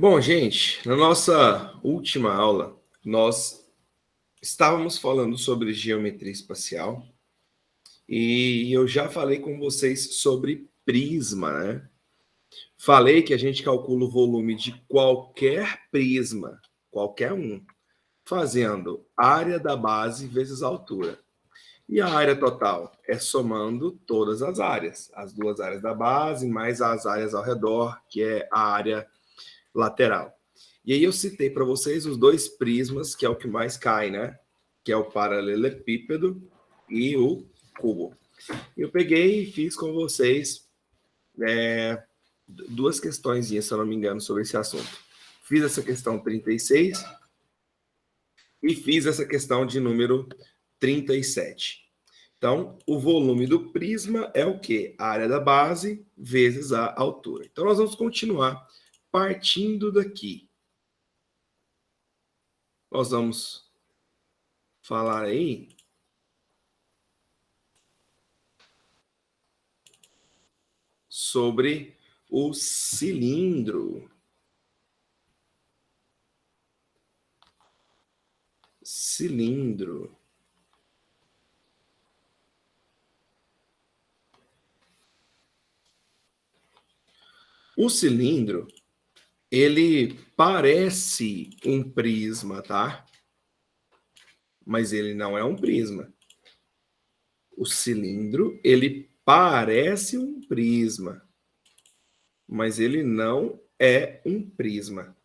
Bom, gente, na nossa última aula, nós estávamos falando sobre geometria espacial e eu já falei com vocês sobre prisma, né? Falei que a gente calcula o volume de qualquer prisma, qualquer um, fazendo área da base vezes a altura. E a área total é somando todas as áreas, as duas áreas da base mais as áreas ao redor, que é a área lateral. E aí eu citei para vocês os dois prismas, que é o que mais cai, né? Que é o paralelepípedo e o cubo. Eu peguei e fiz com vocês duas questões, se eu não me engano, sobre esse assunto. Fiz essa questão 36 e fiz essa questão de número 37. Então, o volume do prisma é o quê? A área da base vezes a altura. Então, nós vamos continuar partindo daqui. Nós vamos falar aí sobre o cilindro. Cilindro. O cilindro, ele parece um prisma, tá? Mas ele não é um prisma. O cilindro, ele parece um prisma, mas ele não é um prisma.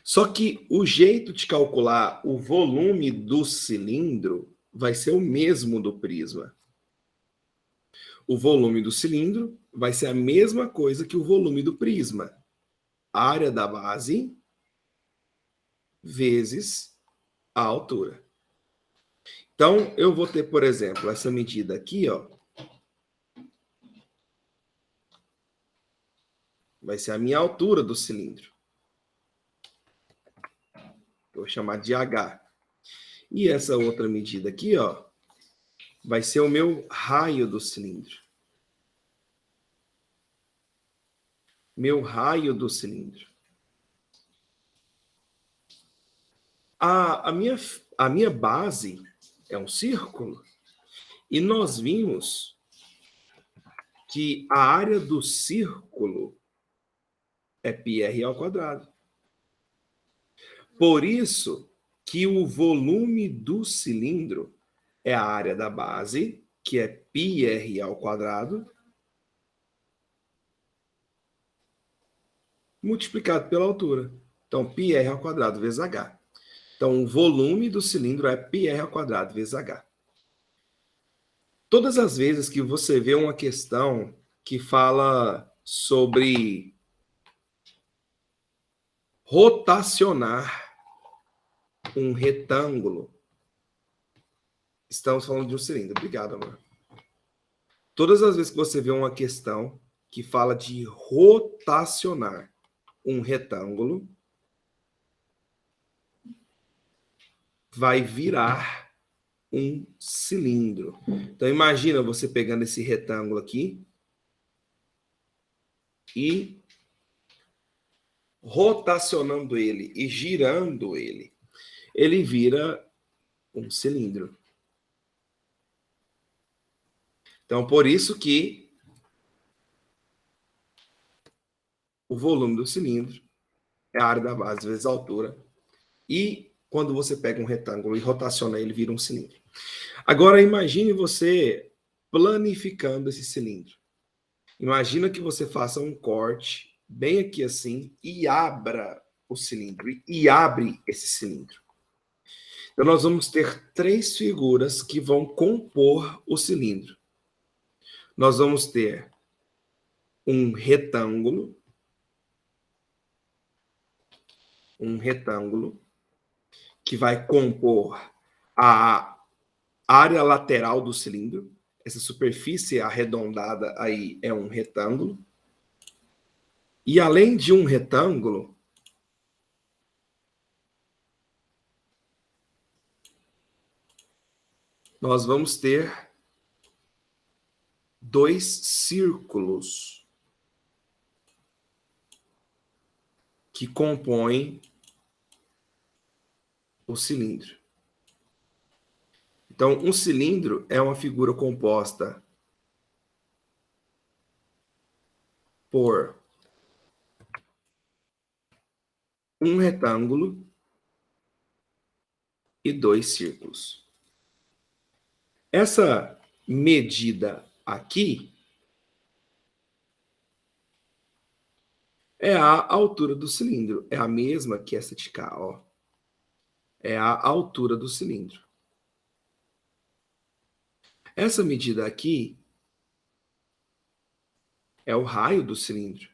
Só que o jeito de calcular o volume do cilindro vai ser o mesmo do prisma. O volume do cilindro vai ser a mesma coisa que o volume do prisma. Área da base vezes a altura. Então, eu vou ter, por exemplo, essa medida aqui, ó. Vai ser a minha altura do cilindro. Eu vou chamar de H. E essa outra medida aqui, ó, vai ser o meu raio do cilindro. Meu raio do cilindro. A minha base é um círculo. E nós vimos que a área do círculo é πr ao quadrado. Por isso que o volume do cilindro é a área da base, que é πr ao quadrado, multiplicado pela altura. Então, πr ao quadrado vezes h. Então, o volume do cilindro é πr ao quadrado vezes h. Todas as vezes que você vê uma questão que fala sobre rotacionar um retângulo, estamos falando de um cilindro. Obrigado, amor. Todas as vezes que você vê uma questão que fala de rotacionar um retângulo, vai virar um cilindro. Então, imagina você pegando esse retângulo aqui e rotacionando ele e girando ele. Ele vira um cilindro. Então, por isso que o volume do cilindro é a área da base vezes a altura. E quando você pega um retângulo e rotaciona ele, vira um cilindro. Agora, imagine você planificando esse cilindro. Imagina que você faça um corte bem aqui assim e abra o cilindro. E abre esse cilindro. Então, nós vamos ter três figuras que vão compor o cilindro. Nós vamos ter um retângulo que vai compor a área lateral do cilindro. Essa superfície arredondada aí é um retângulo. E além de um retângulo, nós vamos ter dois círculos. que compõem o cilindro. Então, um cilindro é uma figura composta por um retângulo e dois círculos. Essa medida aqui é a altura do cilindro. É a mesma que essa de cá, ó. É a altura do cilindro. Essa medida aqui é o raio do cilindro.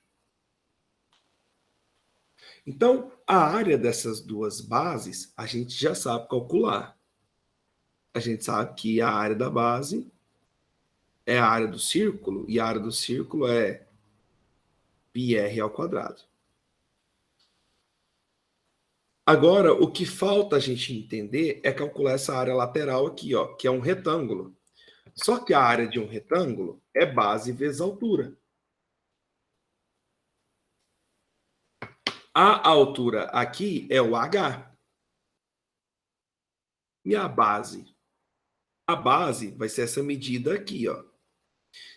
Então, a área dessas duas bases, a gente já sabe calcular. A gente sabe que a área da base é a área do círculo, e a área do círculo é πr ao quadrado. Agora, o que falta a gente entender é calcular essa área lateral aqui, ó, que é um retângulo. Só que a área de um retângulo é base vezes altura. A altura aqui é o H. E a base? A base vai ser essa medida aqui, ó.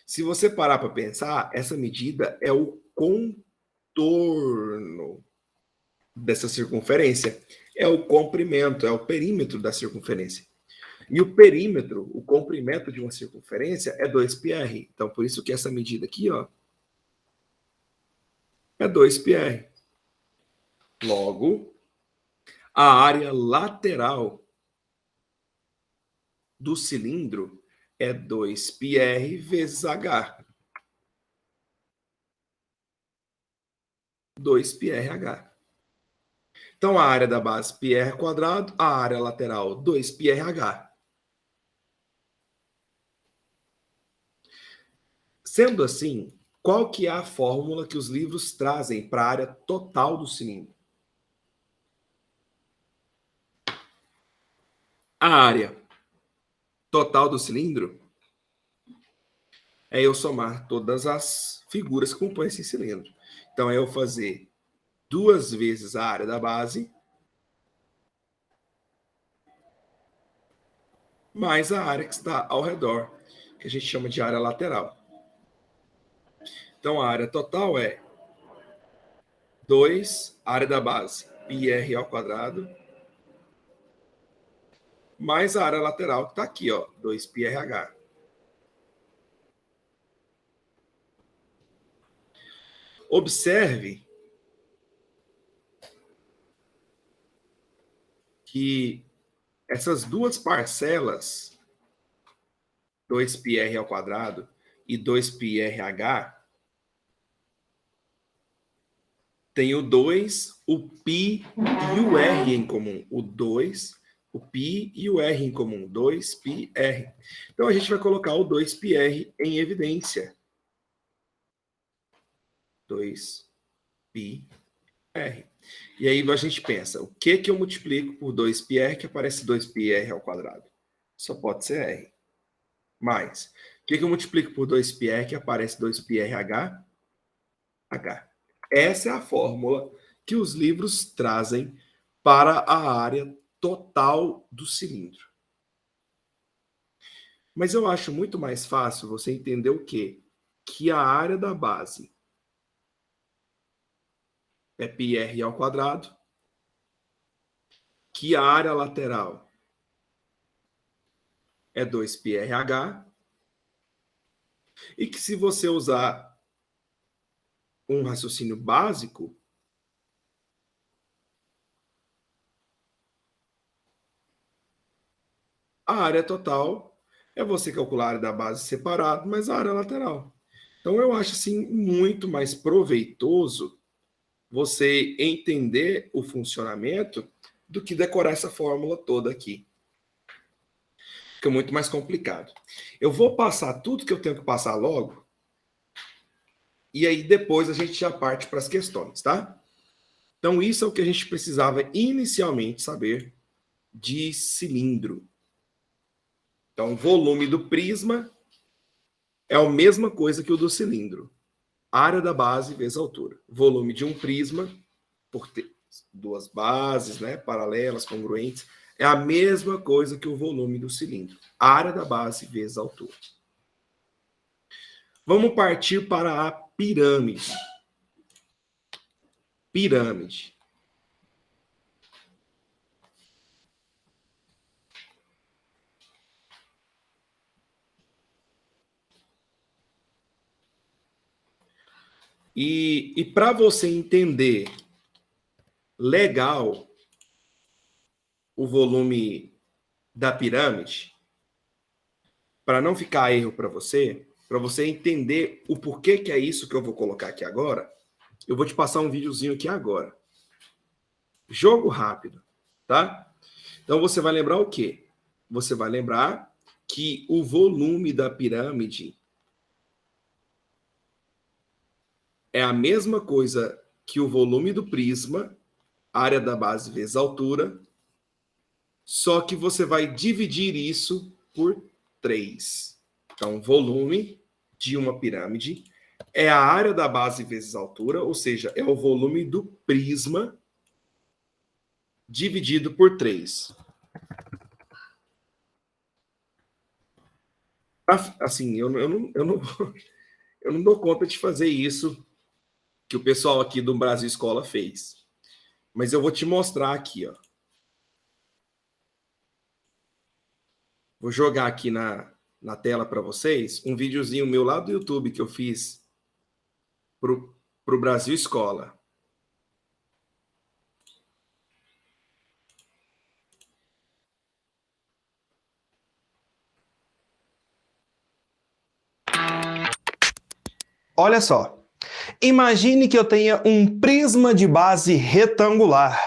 Se você parar para pensar, essa medida é o contorno dessa circunferência. É o comprimento, é o perímetro da circunferência. E o perímetro, o comprimento de uma circunferência é 2πr. Então, por isso que essa medida aqui, ó, é 2πr. Logo, a área lateral do cilindro é 2πr vezes h. 2πrh. Então, a área da base πr², a área lateral 2πrh. Sendo assim, qual que é a fórmula que os livros trazem para a área total do cilindro? A área total do cilindro é eu somar todas as figuras que compõem esse cilindro. Então, é eu fazer 2 vezes a área da base mais a área que está ao redor, que a gente chama de área lateral. Então, a área total é 2, área da base, πr², mais a área lateral que está aqui, ó, 2πrh. Observe que essas duas parcelas, 2πr² e 2πrh, tem o 2, o π e o r em comum. O 2, o π e o r em comum. 2πr. Então, a gente vai colocar o 2πr em evidência. 2πr. E aí a gente pensa, o que eu multiplico por 2πr que aparece 2πr²? Só pode ser r. Mais, o que eu multiplico por 2πr que aparece 2πrh? H. Essa é a fórmula que os livros trazem para a área total do cilindro. Mas eu acho muito mais fácil você entender o quê? Que a área da base é πr², que a área lateral é 2πrh, e que se você usar um raciocínio básico, a área total é você calcular a área da base separado, mas a área lateral. Então, eu acho assim muito mais proveitoso você entender o funcionamento do que decorar essa fórmula toda aqui. Fica muito mais complicado. Eu vou passar tudo que eu tenho que passar logo, e aí depois a gente já parte para as questões, tá? Então, isso é o que a gente precisava inicialmente saber de cilindro. Então, o volume do prisma é a mesma coisa que o do cilindro. Área da base vezes altura. Volume de um prisma por ter duas bases, né, paralelas, congruentes, é a mesma coisa que o volume do cilindro. A área da base vezes a altura. Vamos partir para a pirâmide. Pirâmide. E para você entender legal o volume da pirâmide, para não ficar erro para você entender o porquê que é isso que eu vou colocar aqui agora, eu vou te passar um videozinho aqui agora. Jogo rápido, tá? Então você vai lembrar o quê? Você vai lembrar que o volume da pirâmide é a mesma coisa que o volume do prisma, área da base vezes altura, só que você vai dividir isso por 3. Então, volume de uma pirâmide é a área da base vezes altura, ou seja, é o volume do prisma dividido por 3. Assim, eu não dou conta de fazer isso que o pessoal aqui do Brasil Escola fez. Mas eu vou te mostrar aqui, ó. Vou jogar aqui na tela para vocês um videozinho meu lá do YouTube que eu fiz pro Brasil Escola. Olha só. Imagine que eu tenha um prisma de base retangular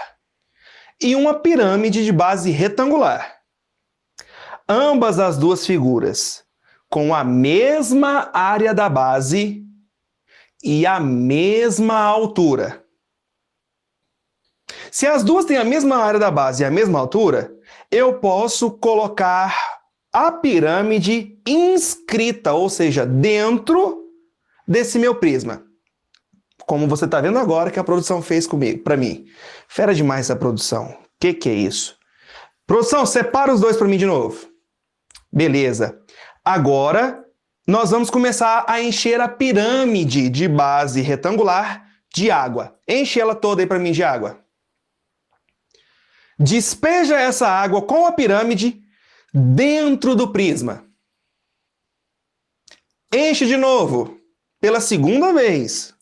e uma pirâmide de base retangular. Ambas as duas figuras com a mesma área da base e a mesma altura. Se as duas têm a mesma área da base e a mesma altura, eu posso colocar a pirâmide inscrita, ou seja, dentro desse meu prisma. Como você está vendo agora que a produção fez comigo, para mim. Fera demais essa produção. Que é isso? Produção, separa os dois para mim de novo. Beleza. Agora, nós vamos começar a encher a pirâmide de base retangular de água. Enche ela toda aí para mim de água. Despeja essa água com a pirâmide dentro do prisma. Enche de novo, pela segunda vez.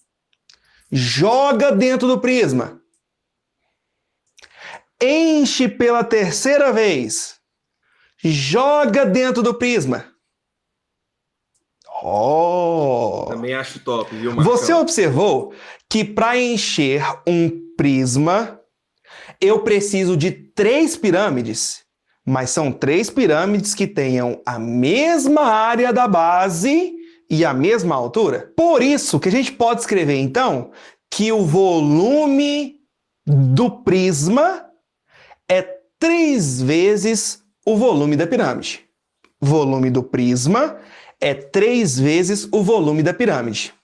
Joga dentro do prisma. Enche pela terceira vez. Joga dentro do prisma. Oh! Também acho top, viu, Marcão? Você observou que para encher um prisma, eu preciso de 3 pirâmides, mas são 3 pirâmides que tenham a mesma área da base e a mesma altura. Por isso que a gente pode escrever, então, que o volume do prisma é 3 vezes o volume da pirâmide. Volume do prisma é 3 vezes o volume da pirâmide.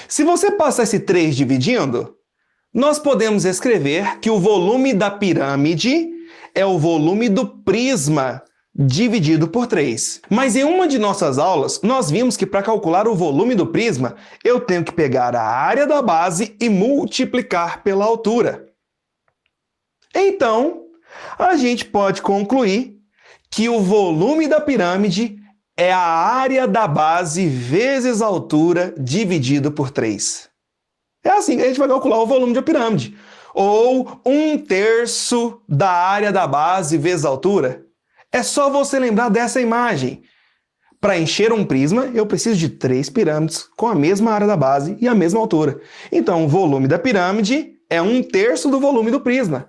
Se você passar esse 3 dividindo, nós podemos escrever que o volume da pirâmide é o volume do prisma dividido por 3. Mas em uma de nossas aulas, nós vimos que para calcular o volume do prisma, eu tenho que pegar a área da base e multiplicar pela altura. Então, a gente pode concluir que o volume da pirâmide é a área da base vezes a altura dividido por 3. É assim que a gente vai calcular o volume da pirâmide. Ou 1/3 da área da base vezes a altura. É só você lembrar dessa imagem. Para encher um prisma, eu preciso de 3 pirâmides com a mesma área da base e a mesma altura. Então, o volume da pirâmide é 1/3 do volume do prisma.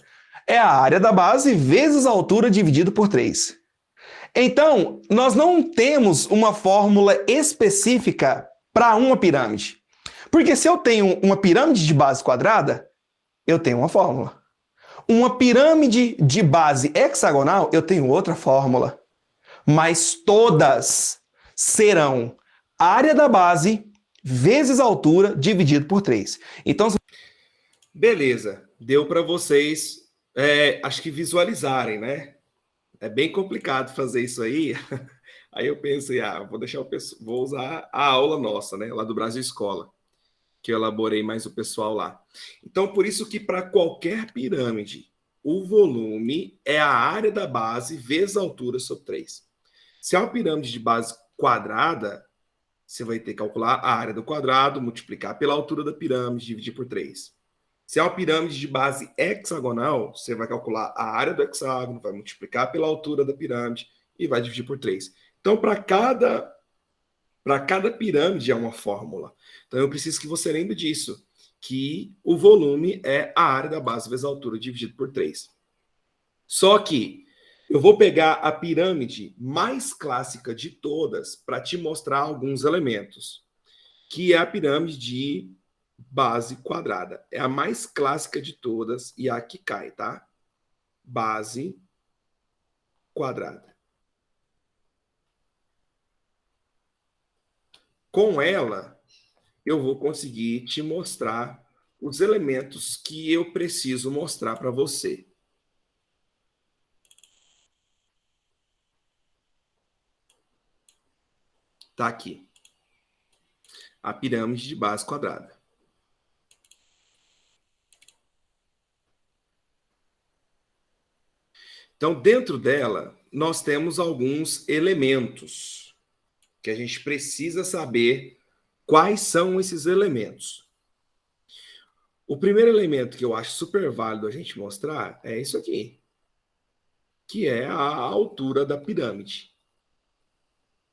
É a área da base vezes a altura dividido por 3. Então, nós não temos uma fórmula específica para uma pirâmide. Porque se eu tenho uma pirâmide de base quadrada, eu tenho uma fórmula. Uma pirâmide de base hexagonal, eu tenho outra fórmula. Mas todas serão área da base vezes a altura dividido por 3. Então, Beleza, deu para vocês, acho que visualizarem, né? É bem complicado fazer isso aí. Aí eu pensei, vou deixar vou usar a aula nossa, né? Lá do Brasil Escola, que eu elaborei mais o pessoal lá. Então, por isso que para qualquer pirâmide, o volume é a área da base vezes a altura sobre 3. Se é uma pirâmide de base quadrada, você vai ter que calcular a área do quadrado, multiplicar pela altura da pirâmide, dividir por 3. Se é uma pirâmide de base hexagonal, você vai calcular a área do hexágono, vai multiplicar pela altura da pirâmide e vai dividir por 3. Então, para cada pirâmide é uma fórmula. Então, eu preciso que você lembre disso, que o volume é a área da base vezes a altura dividido por 3. Só que eu vou pegar a pirâmide mais clássica de todas para te mostrar alguns elementos, que é a pirâmide de base quadrada. É a mais clássica de todas e a que cai, tá? Base quadrada. Com ela, eu vou conseguir te mostrar os elementos que eu preciso mostrar para você. Tá aqui. A pirâmide de base quadrada. Então, dentro dela, nós temos alguns elementos que a gente precisa saber quais são esses elementos. O primeiro elemento que eu acho super válido a gente mostrar é isso aqui, que é a altura da pirâmide,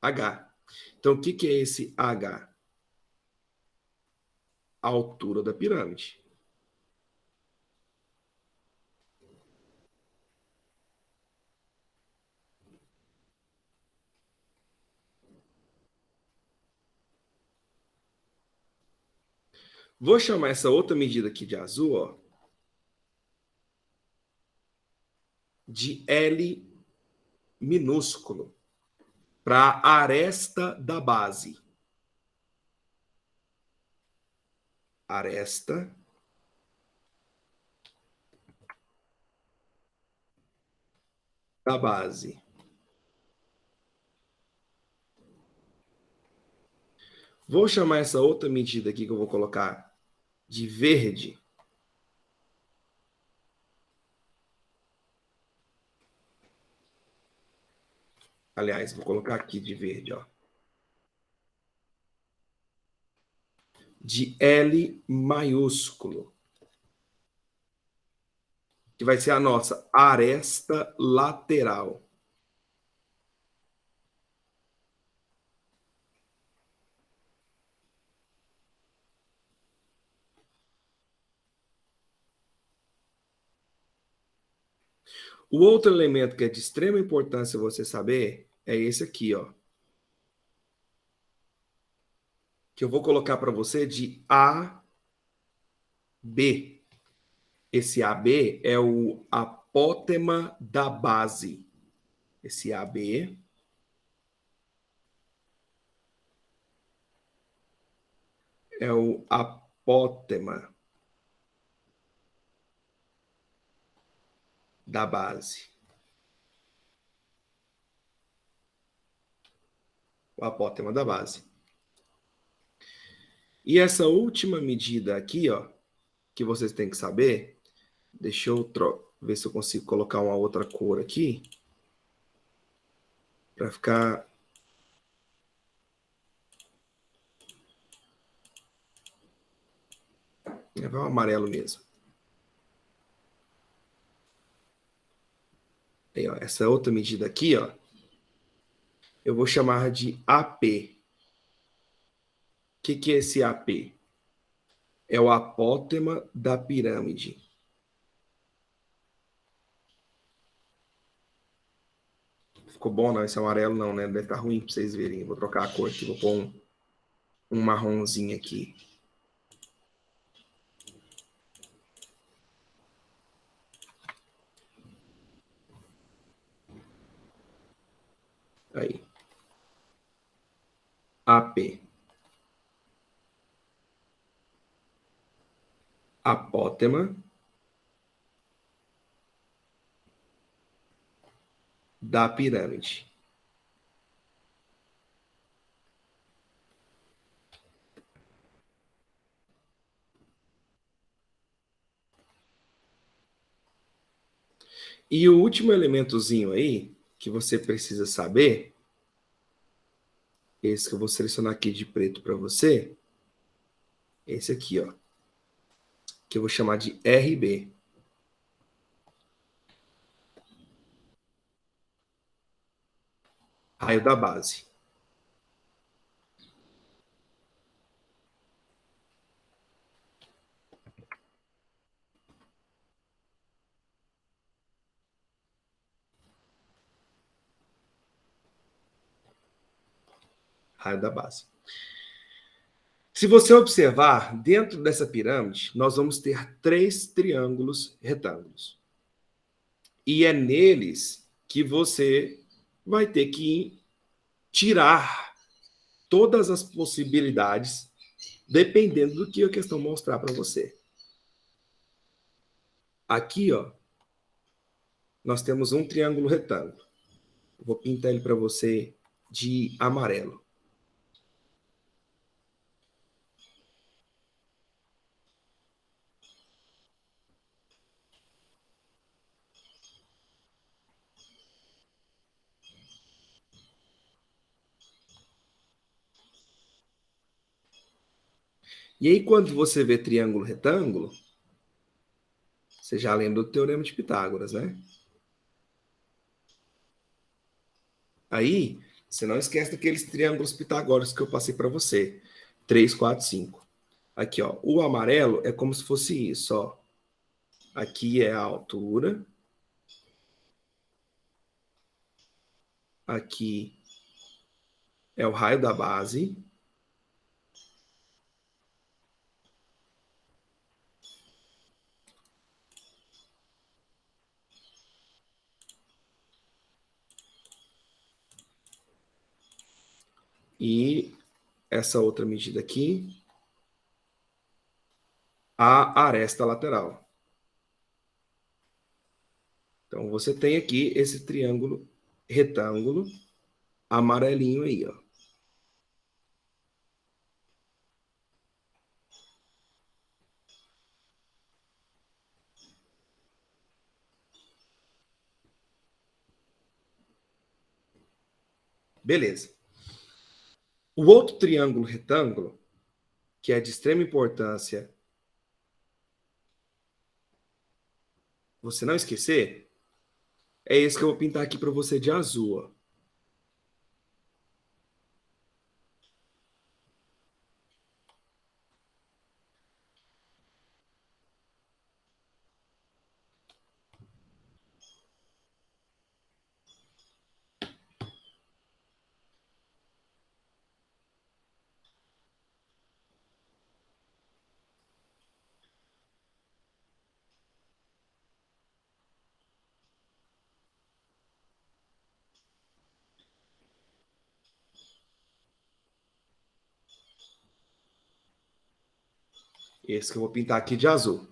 H. Então, o que é esse H? A altura da pirâmide. Vou chamar essa outra medida aqui de azul, ó, de L minúsculo, para a aresta da base. Aresta da base. Vou chamar essa outra medida aqui que eu vou colocar de verde. Aliás, vou colocar aqui de verde, ó. De L maiúsculo, que vai ser a nossa aresta lateral. O outro elemento que é de extrema importância você saber é esse aqui, ó. Que eu vou colocar para você de AB. Esse AB é o apótema da base. Esse AB é o apótema da base. O apótema da base. E essa última medida aqui, ó, que vocês têm que saber, deixa eu ver se eu consigo colocar uma outra cor aqui, para ficar... Vai um amarelo mesmo. Aí, ó, essa outra medida aqui, ó, eu vou chamar de AP. O que é esse AP? É o apótema da pirâmide. Ficou bom, não? Esse amarelo não, né? Deve estar ruim para vocês verem. Vou trocar a cor aqui, vou pôr um marronzinho aqui. Aí. AP. apótema da pirâmide. E o último elementozinho aí que você precisa saber, esse que eu vou selecionar aqui de preto para você, esse aqui, ó, que eu vou chamar de RB. Raio da base. Raio da base. Se você observar, dentro dessa pirâmide, nós vamos ter 3 triângulos retângulos. E é neles que você vai ter que tirar todas as possibilidades, dependendo do que a questão mostrar para você. Aqui, ó, nós temos um triângulo retângulo. Vou pintar ele para você de amarelo. E aí, quando você vê triângulo retângulo, você já lembra do Teorema de Pitágoras, né? Aí, você não esquece daqueles triângulos pitagóricos que eu passei para você. 3, 4, 5. Aqui, ó. O amarelo é como se fosse isso, ó. Aqui é a altura. Aqui é o raio da base. E essa outra medida aqui, a aresta lateral. Então, você tem aqui esse triângulo retângulo amarelinho aí, ó. Beleza. O outro triângulo retângulo, que é de extrema importância, você não esquecer, é esse que eu vou pintar aqui para você de azul, ó. Esse que eu vou pintar aqui de azul.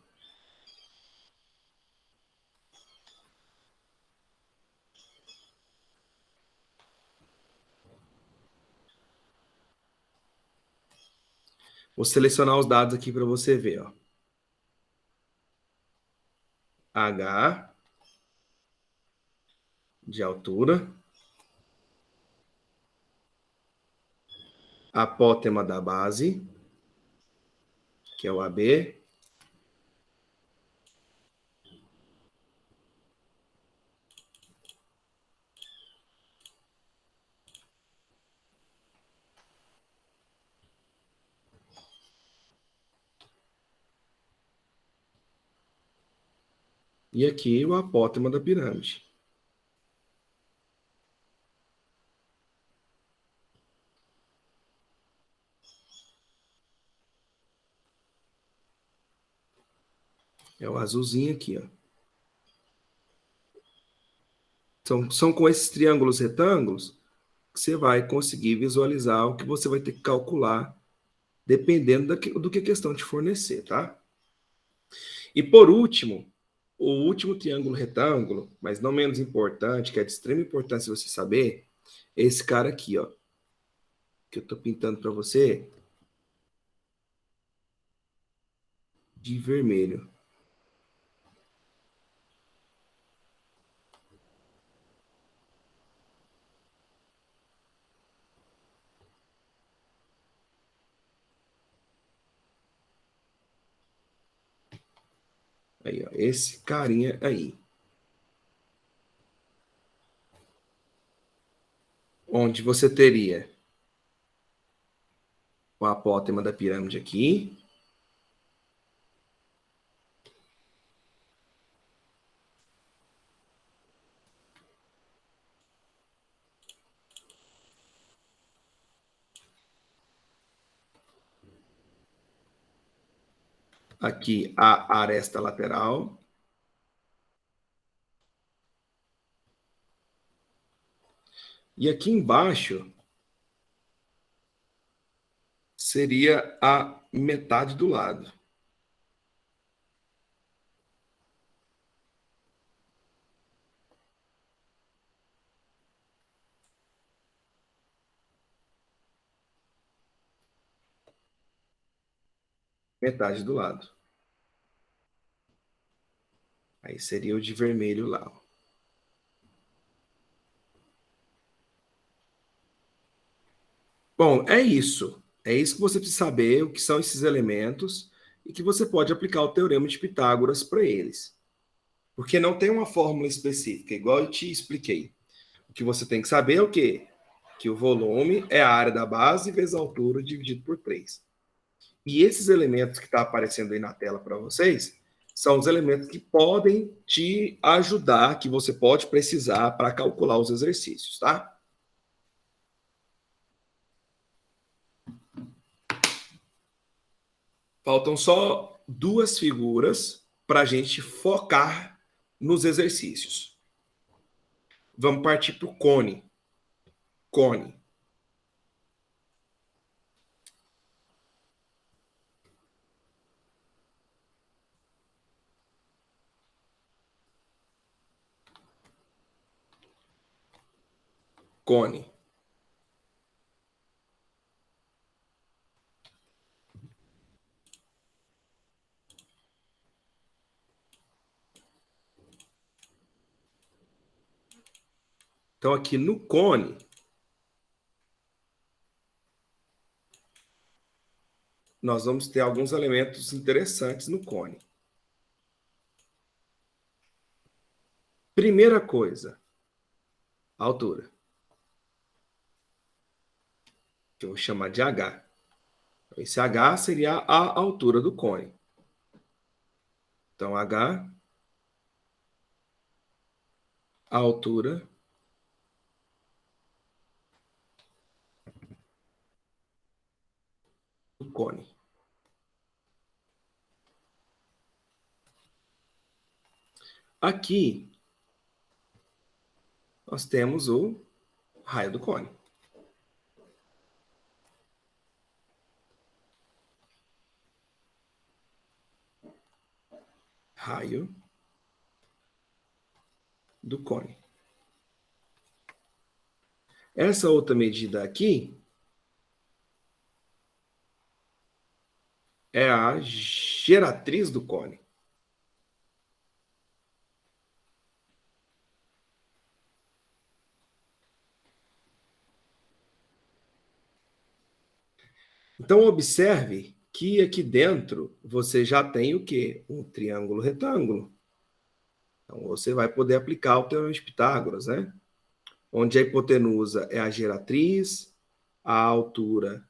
Vou selecionar os dados aqui para você ver, ó. H de altura, apótema da base, que é o AB, e aqui o apótema da pirâmide. É o azulzinho aqui, ó. São com esses triângulos retângulos que você vai conseguir visualizar o que você vai ter que calcular, dependendo do que a questão te fornecer, tá? E por último, o último triângulo retângulo, mas não menos importante, que é de extrema importância você saber, é esse cara aqui, ó, que eu estou pintando para você de vermelho. Aí, ó, esse carinha aí. Onde você teria o apótema da pirâmide aqui. Aqui a aresta lateral. E aqui embaixo seria a metade do lado. Metade do lado. Aí seria o de vermelho lá. Bom, é isso. É isso que você precisa saber, o que são esses elementos, e que você pode aplicar o teorema de Pitágoras para eles. Porque não tem uma fórmula específica, igual eu te expliquei. O que você tem que saber é o quê? Que o volume é a área da base vezes a altura dividido por 3. E esses elementos que estão aparecendo aí na tela para vocês são os elementos que podem te ajudar, que você pode precisar para calcular os exercícios, tá? Faltam só duas figuras para a gente focar nos exercícios. Vamos partir para o cone. Cone. Cone. Então, aqui no cone, nós vamos ter alguns elementos interessantes no cone. Primeira coisa, a altura. Que eu vou chamar de H. Esse H seria a altura do cone. Então, H, a altura do cone. Aqui, nós temos o raio do cone. Raio do cone. Essa outra medida aqui é a geratriz do cone. Então, observe que aqui dentro você já tem o quê? Um triângulo retângulo. Então, você vai poder aplicar o teorema de Pitágoras, né? Onde a hipotenusa é a geratriz, a altura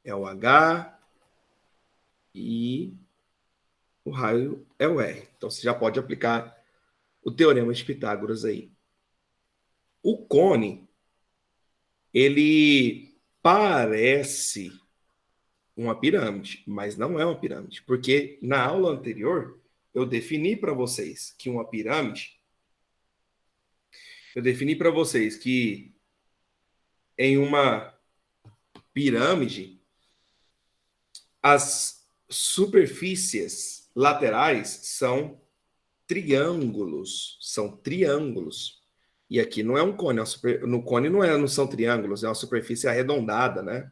é o H e o raio é o R. Então, você já pode aplicar o teorema de Pitágoras aí. O cone, ele parece uma pirâmide, mas não é uma pirâmide, porque na aula anterior eu defini para vocês que uma pirâmide, eu defini para vocês que em uma pirâmide as superfícies laterais são triângulos. São triângulos. E aqui não é um cone. No cone não são triângulos, é uma superfície arredondada, né?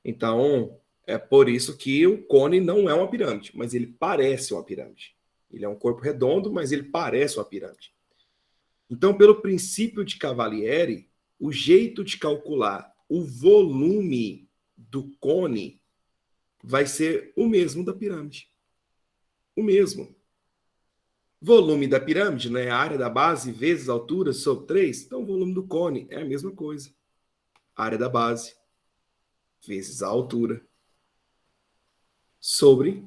Então, é por isso que o cone não é uma pirâmide, mas ele parece uma pirâmide. Ele é um corpo redondo, mas ele parece uma pirâmide. Então, pelo princípio de Cavalieri, o jeito de calcular o volume do cone vai ser o mesmo da pirâmide. O mesmo. Volume da pirâmide, né? A área da base vezes a altura sobre 3. Então, o volume do cone é a mesma coisa. A área da base vezes a altura sobre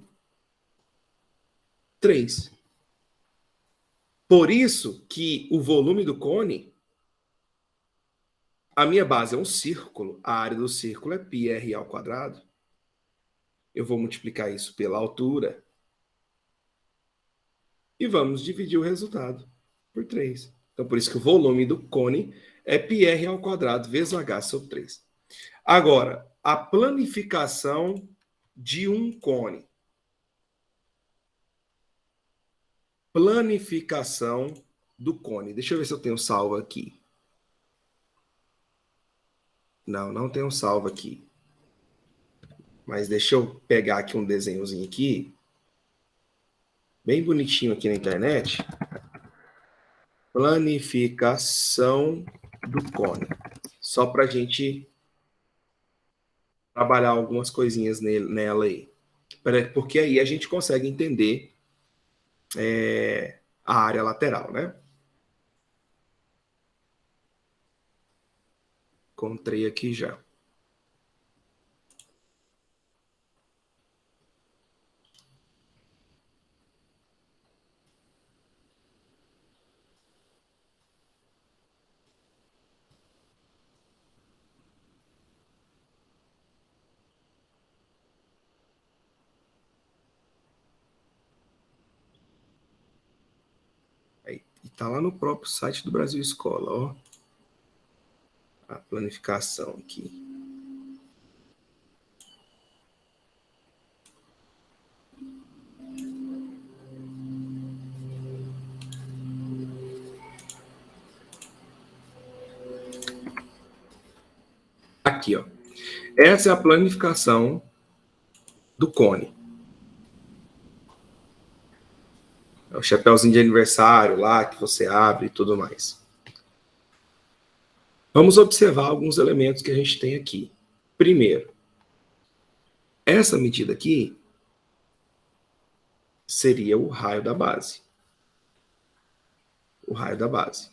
3. Por isso que o volume do cone, a minha base é um círculo, a área do círculo é πr ao quadrado. Eu vou multiplicar isso pela altura e vamos dividir o resultado por 3. Então, por isso que o volume do cone é πr ao quadrado vezes h sobre 3. Agora, a planificação de um cone. Planificação do cone. Deixa eu ver se eu tenho salvo aqui. Não tenho salvo aqui. Mas deixa eu pegar aqui um desenhozinho aqui. Bem bonitinho aqui na internet. Planificação do cone. Só para a gente trabalhar algumas coisinhas nela aí. Porque aí a gente consegue entender a área lateral, né? Encontrei aqui já. Aí, e tá lá no próprio site do Brasil Escola, ó. A planificação aqui. Aqui, ó. Essa é a planificação do cone. É o chapéuzinho de aniversário lá que você abre e tudo mais. Vamos observar alguns elementos que a gente tem aqui. Primeiro, essa medida aqui seria o raio da base. O raio da base.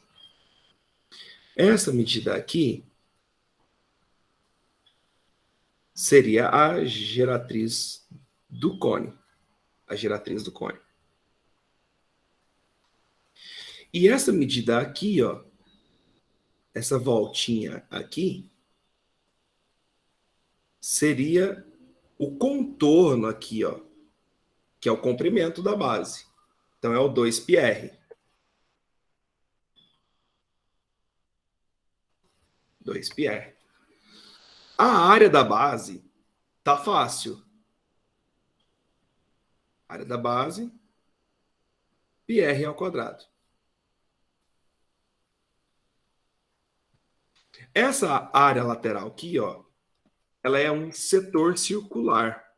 Essa medida aqui seria a geratriz do cone. A geratriz do cone. E essa medida aqui, ó, essa voltinha aqui, seria o contorno aqui, ó, que é o comprimento da base. Então, é o 2πr. 2πr. A área da base tá fácil. A área da base, πr ao quadrado. Essa área lateral aqui, ó, ela é um setor circular.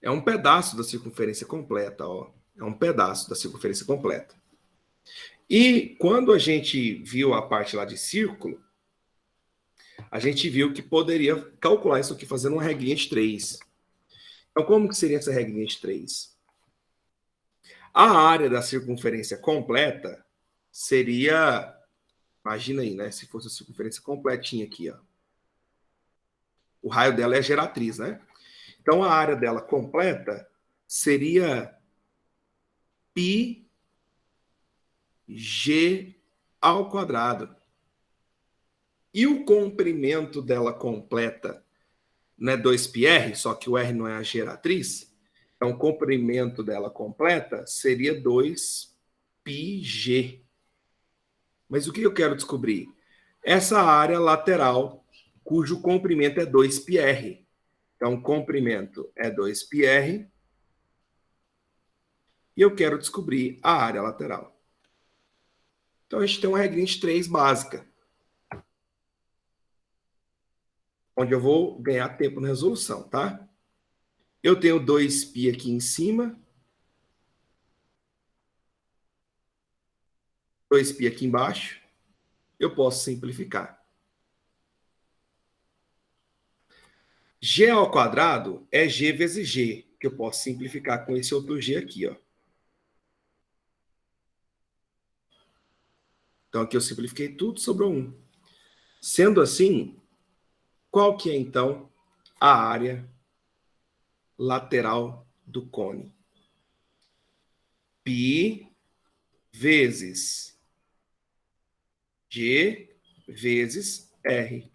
É um pedaço da circunferência completa, ó. É um pedaço da circunferência completa. E quando a gente viu a parte lá de círculo, a gente viu que poderia calcular isso aqui fazendo uma regrinha de 3. Então, como que seria essa regrinha de 3? A área da circunferência completa seria... Imagina aí, né? Se fosse a circunferência completinha aqui, ó. O raio dela é a geratriz, né? Então, a área dela completa seria πg ao quadrado. E o comprimento dela completa, né, 2πr, só que o r não é a geratriz, então o comprimento dela completa seria 2πg. Mas o que eu quero descobrir? Essa área lateral, cujo comprimento é 2πr. Então, o comprimento é 2πr. E eu quero descobrir a área lateral. Então, a gente tem uma regrinha de 3 básica, onde eu vou ganhar tempo na resolução, tá? Eu tenho 2π aqui em cima, 2π aqui embaixo. Eu posso simplificar. G ao quadrado é G vezes G, que eu posso simplificar com esse outro G aqui, ó. Então, aqui eu simplifiquei tudo, sobrou 1. Sendo assim, qual que é, então, a área lateral do cone? Π vezes G vezes R.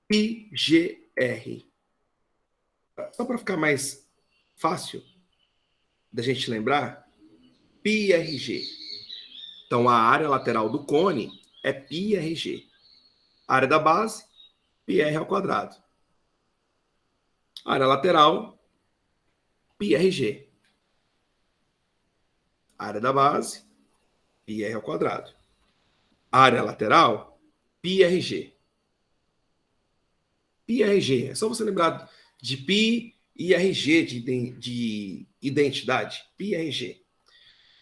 πgr. Só para ficar mais fácil da gente lembrar, πrg. Então, a área lateral do cone é πrg. A área da base, πr ao quadrado. A área lateral, πrg. A área da base, πr ao quadrado. A área lateral, πrg. πrg. É só você lembrar de π e RG de identidade. πrg.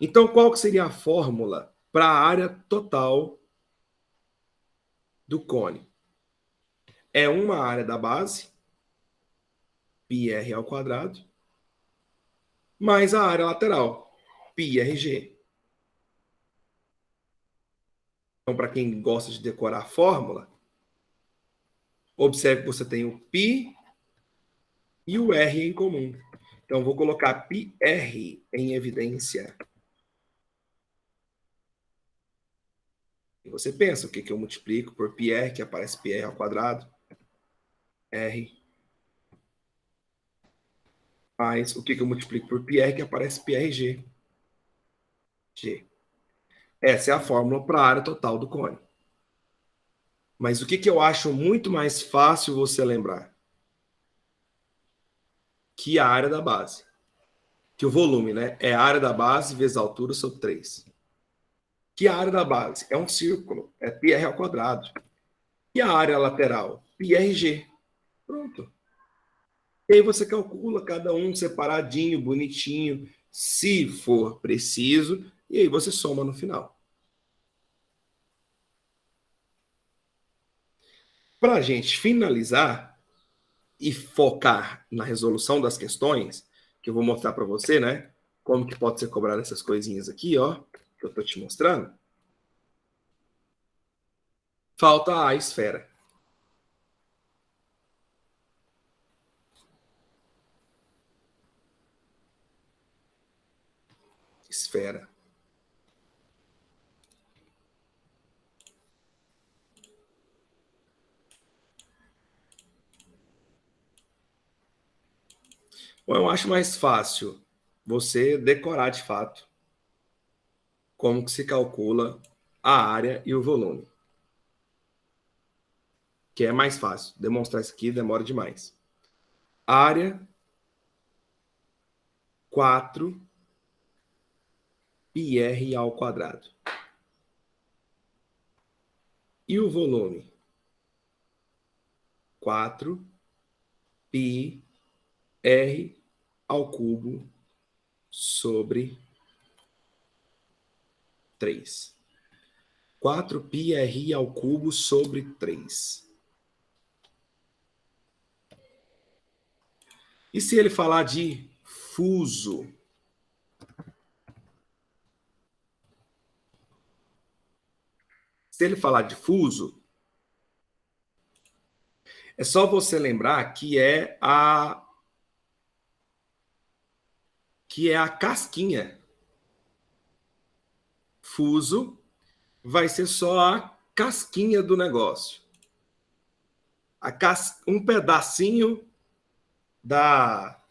Então, qual que seria a fórmula para a área total do cone? É uma área da base, πr ao quadrado, mais a área lateral, πrg. Então, para quem gosta de decorar a fórmula, observe que você tem o π e o r em comum. Então, vou colocar πr em evidência. E você pensa, o que eu multiplico por πr, que aparece πr ao quadrado? R. Mais o que eu multiplico por πr, que aparece πrg? G. Essa é a fórmula para a área total do cone. Mas o que eu acho muito mais fácil você lembrar? Que a área da base. Que o volume, né? É a área da base vezes a altura sobre 3. Que a área da base é um círculo, é πr ao quadrado. E a área lateral? πrg. Pronto. E aí você calcula cada um separadinho, bonitinho, se for preciso, e aí você soma no final. Para a gente finalizar e focar na resolução das questões, que eu vou mostrar para você, né? Como que pode ser cobrado essas coisinhas aqui, ó, que eu estou te mostrando. Falta a esfera. Esfera. Bom, eu acho mais fácil você decorar de fato como que se calcula a área e o volume. Que é mais fácil. Demonstrar isso aqui demora demais. Área 4 πr ao quadrado. E o volume? 4 πr ao cubo sobre 3. 4 πr ao cubo sobre 3. E se ele falar de fuso? Se ele falar de fuso, é só você lembrar que é a casquinha. Fuso vai ser só a casquinha do negócio. Um pedacinho da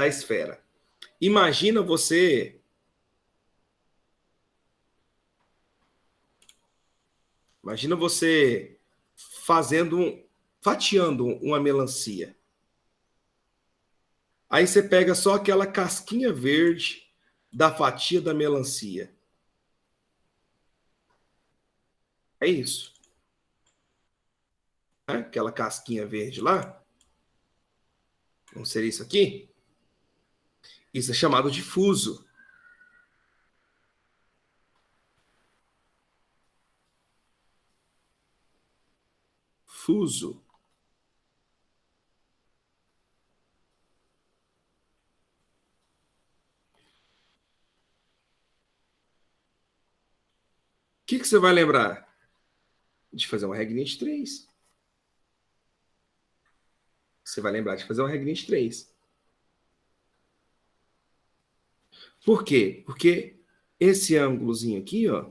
esfera. Imagina você fazendo fatiando uma melancia. Aí você pega só aquela casquinha verde da fatia da melancia. É isso. Né? Aquela casquinha verde lá. Não seria isso aqui? Isso é chamado de fuso. Fuso. O que você vai lembrar? De fazer uma regrinha de 3. Você vai lembrar de fazer uma regrinha de 3. Por quê? Porque esse ângulozinho aqui, ó,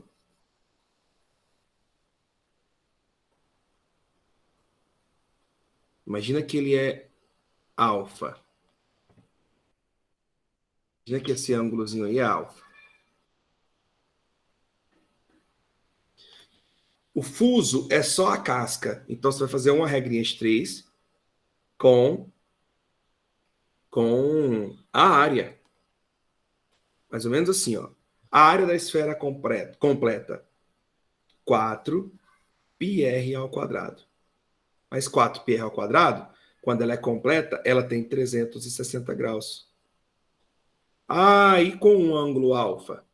imagina que ele é alfa. Imagina que esse ângulozinho aí é alfa. O fuso é só a casca. Então você vai fazer uma regrinha de 3 com a área. Mais ou menos assim, ó. A área da esfera completa 4πr ao quadrado. Mas 4πr ao quadrado, quando ela é completa, ela tem 360 graus. Ah, e com um ângulo alfa?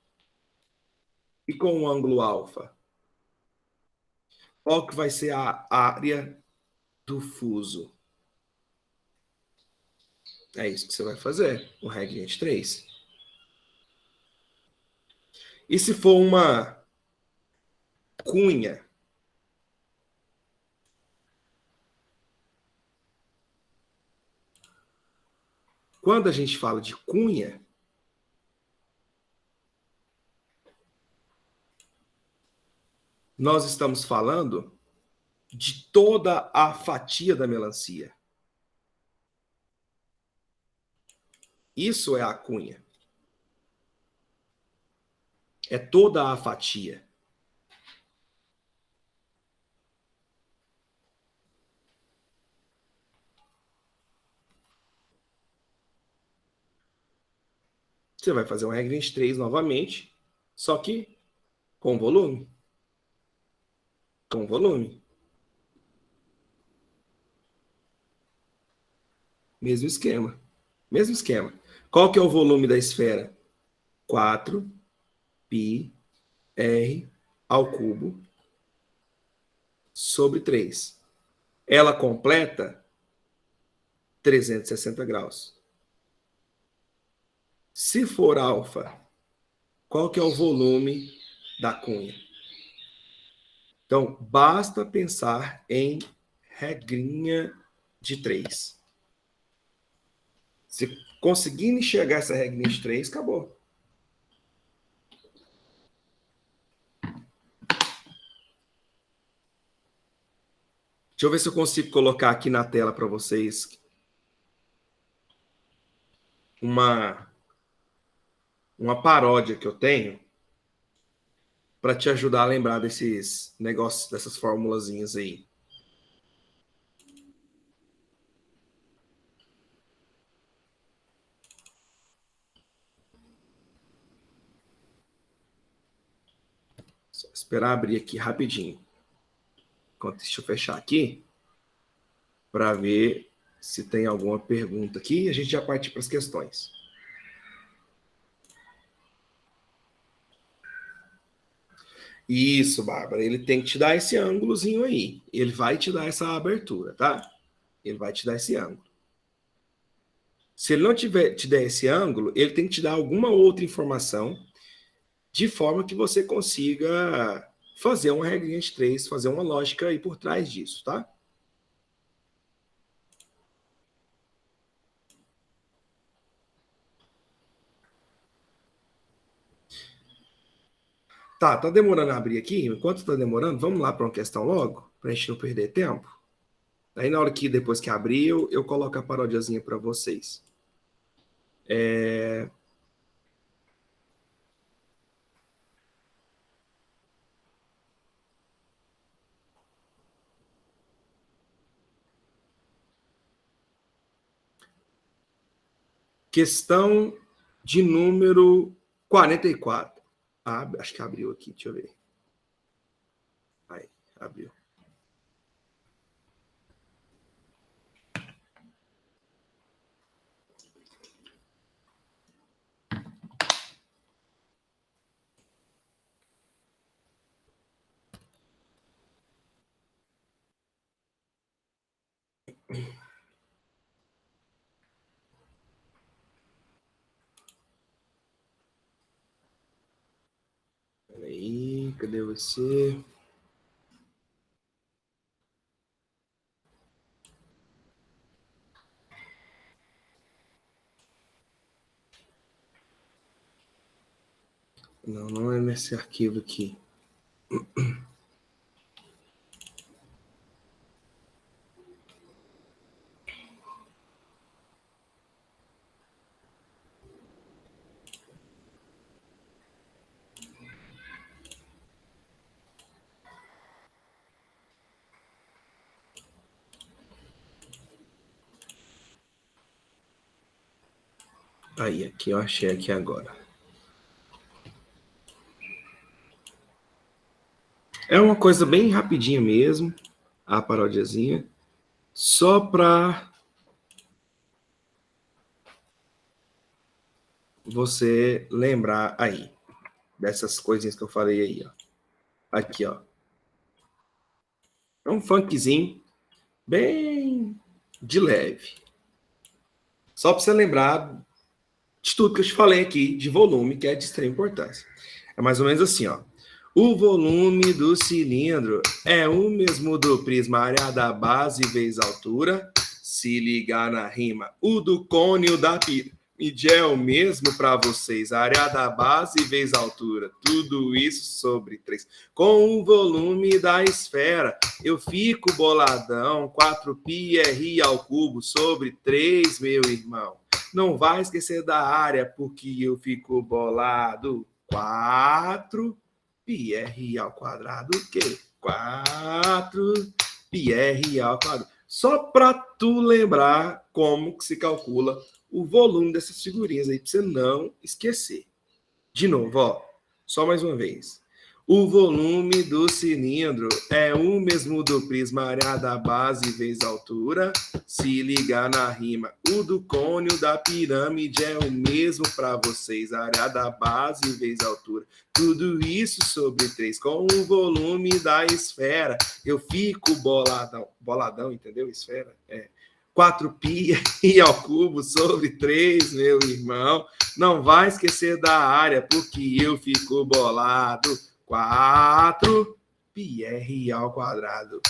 E com um ângulo alfa? Qual que vai ser a área do fuso? É isso que você vai fazer, o regrinha de 3. E se for uma cunha? Quando a gente fala de cunha, nós estamos falando de toda a fatia da melancia. Isso é a cunha. É toda a fatia. Você vai fazer uma regra de 3 novamente, só que com volume. Com volume. Mesmo esquema. Mesmo esquema. Qual que é o volume da esfera? 4πr ao cubo sobre 3. Ela completa 360 graus. Se for alfa, qual que é o volume da cunha? Então, basta pensar em regrinha de 3. Se conseguir enxergar essa regrinha de 3, acabou. Deixa eu ver se eu consigo colocar aqui na tela para vocês uma paródia que eu tenho para te ajudar a lembrar desses negócios, dessas formulazinhas aí. Só esperar abrir aqui rapidinho. Deixa eu fechar aqui para ver se tem alguma pergunta aqui e a gente já parte para as questões. Isso, Bárbara. Ele tem que te dar esse ângulozinho aí. Ele vai te dar essa abertura, tá? Ele vai te dar esse ângulo. Se ele não te der esse ângulo, ele tem que te dar alguma outra informação de forma que você consiga fazer uma regrinha de 3, fazer uma lógica aí por trás disso, tá? Tá demorando a abrir aqui? Enquanto tá demorando, vamos lá para uma questão logo, para a gente não perder tempo. Aí na hora que depois que abrir, eu coloco a parodiazinha para vocês. Questão de número 44. Ah, acho que abriu aqui, deixa eu ver. Aí, abriu. Peraí, cadê você? Não, não é nesse arquivo aqui. Aí, aqui, eu achei aqui agora. É uma coisa bem rapidinha mesmo, a parodiazinha, só para você lembrar aí dessas coisinhas que eu falei aí, ó. Aqui, ó. É um funkzinho bem de leve. Só para você lembrar de tudo que eu te falei aqui de volume, que é de extrema importância. É mais ou menos assim, ó. O volume do cilindro é o mesmo do prisma, área da base vezes altura. Se ligar na rima, o do cone, o da pirâmide é o mesmo para vocês. Área da base vezes altura. Tudo isso sobre 3. Com o volume da esfera, eu fico boladão. 4πr ao cubo sobre 3, meu irmão. Não vai esquecer da área, porque eu fico bolado. 4πr ao quadrado, o quê? 4πr ao quadrado. Só para tu lembrar como que se calcula o volume dessas figurinhas aí, para você não esquecer. De novo, ó, só mais uma vez. O volume do cilindro é o mesmo do prisma, área da base vezes altura. Se ligar na rima, o do cone, o da pirâmide é o mesmo para vocês. Área da base vezes altura. Tudo isso sobre 3. Com o volume da esfera, eu fico boladão. Boladão, entendeu? Esfera? É. 4π ao cubo sobre 3, meu irmão. Não vai esquecer da área, porque eu fico bolado. 4πr ao quadrado.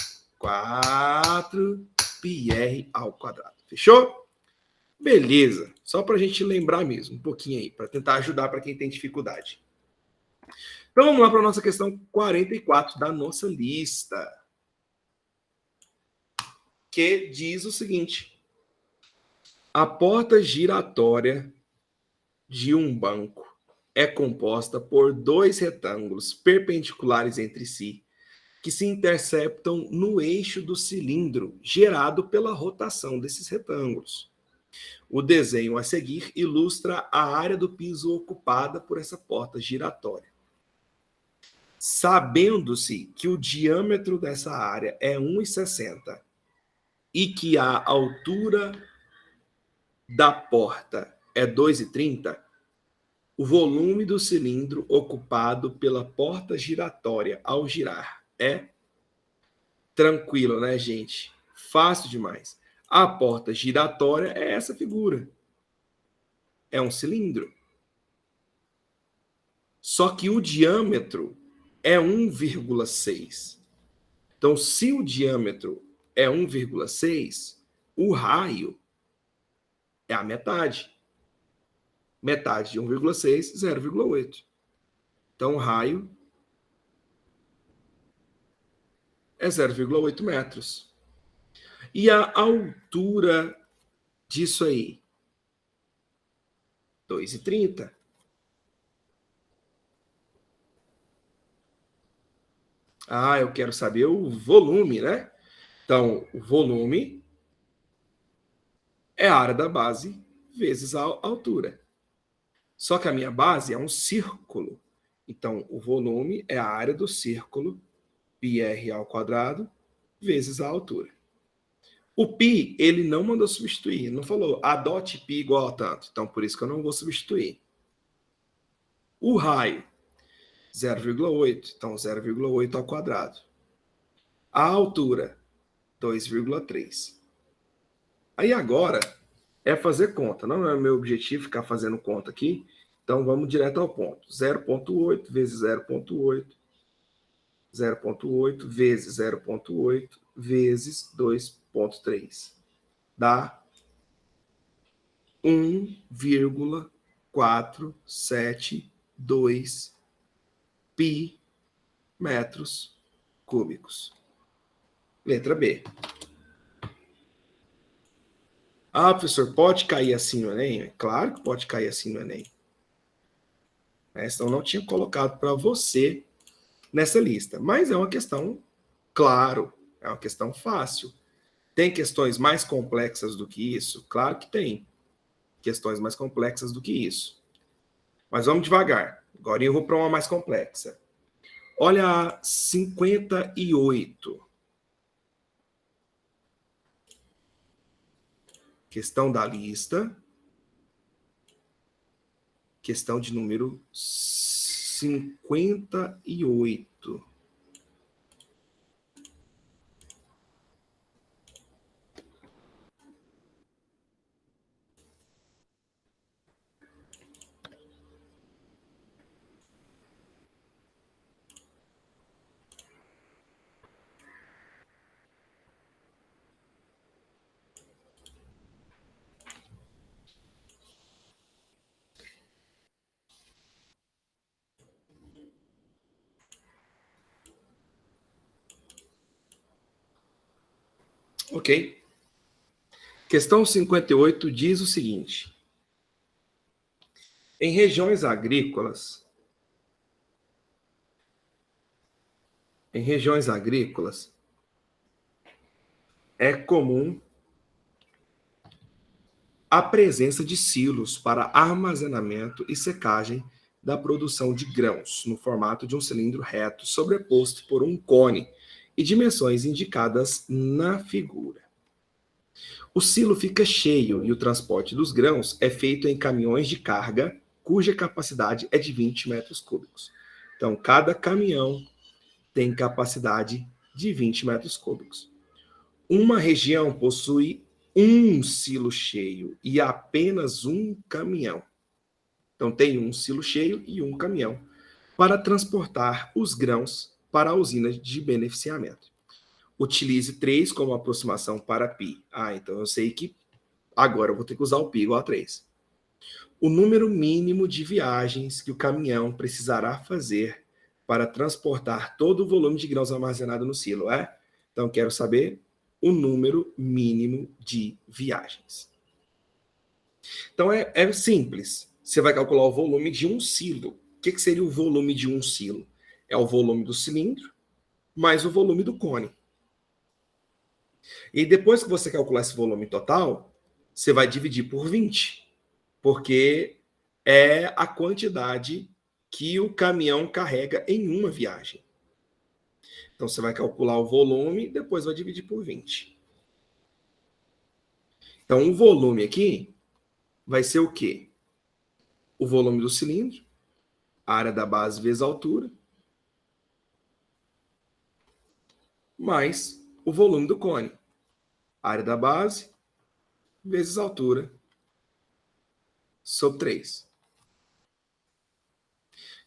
4πr ao quadrado. Fechou? Beleza. Só para a gente lembrar mesmo, um pouquinho aí, para tentar ajudar para quem tem dificuldade. Então vamos lá para a nossa questão 44 da nossa lista. Que diz o seguinte: a porta giratória de um banco é composta por 2 retângulos perpendiculares entre si, que se interceptam no eixo do cilindro, gerado pela rotação desses retângulos. O desenho a seguir ilustra a área do piso ocupada por essa porta giratória. Sabendo-se que o diâmetro dessa área é 1,60 e que a altura da porta é 2,30, o volume do cilindro ocupado pela porta giratória ao girar é tranquilo, né, gente? Fácil demais. A porta giratória é essa figura. É um cilindro. Só que o diâmetro é 1,6. Então, se o diâmetro é 1,6, o raio é a metade. Metade de 1,6, 0,8. Então, o raio é 0,8 metros. E a altura disso aí? 2,30. Ah, eu quero saber o volume, né? Então, o volume é a área da base vezes a altura. Só que a minha base é um círculo. Então, o volume é a área do círculo, πr ao quadrado, vezes a altura. O π, ele não mandou substituir, não falou adote π igual a tanto. Então, por isso que eu não vou substituir. O raio, 0,8. Então, 0,8 ao quadrado. A altura, 2,3. Aí agora é fazer conta. Não é meu objetivo ficar fazendo conta aqui. Então, vamos direto ao ponto. 0,8 vezes 0,8. 0,8 vezes 0,8 vezes 2,3. Dá 1,472 π metros cúbicos. Letra B. Ah, professor, pode cair assim no Enem? Claro que pode cair assim no Enem. Senão não tinha colocado para você nessa lista. Mas é uma questão, claro, é uma questão fácil. Tem questões mais complexas do que isso? Claro que tem. Questões mais complexas do que isso. Mas vamos devagar. Agora eu vou para uma mais complexa. Olha a 58. Questão da lista. Questão de número 58. Ok? Questão 58 diz o seguinte. Em regiões agrícolas, é comum a presença de silos para armazenamento e secagem da produção de grãos, no formato de um cilindro reto sobreposto por um cone e dimensões indicadas na figura. O silo fica cheio e o transporte dos grãos é feito em caminhões de carga, cuja capacidade é de 20 metros cúbicos. Então, cada caminhão tem capacidade de 20 metros cúbicos. Uma região possui um silo cheio e apenas um caminhão. Então, tem um silo cheio e um caminhão para transportar os grãos para a usina de beneficiamento. Utilize 3 como aproximação para π. Então eu sei que agora eu vou ter que usar o π igual a 3. O número mínimo de viagens que o caminhão precisará fazer para transportar todo o volume de grãos armazenado no silo é? Então eu quero saber o número mínimo de viagens. Então é simples. Você vai calcular o volume de um silo. O que seria o volume de um silo? É o volume do cilindro mais o volume do cone. E depois que você calcular esse volume total, você vai dividir por 20, porque é a quantidade que o caminhão carrega em uma viagem. Então, você vai calcular o volume e depois vai dividir por 20. Então, o volume aqui vai ser o quê? O volume do cilindro, a área da base vezes a altura, mais o volume do cone. Área da base vezes a altura sobre 3.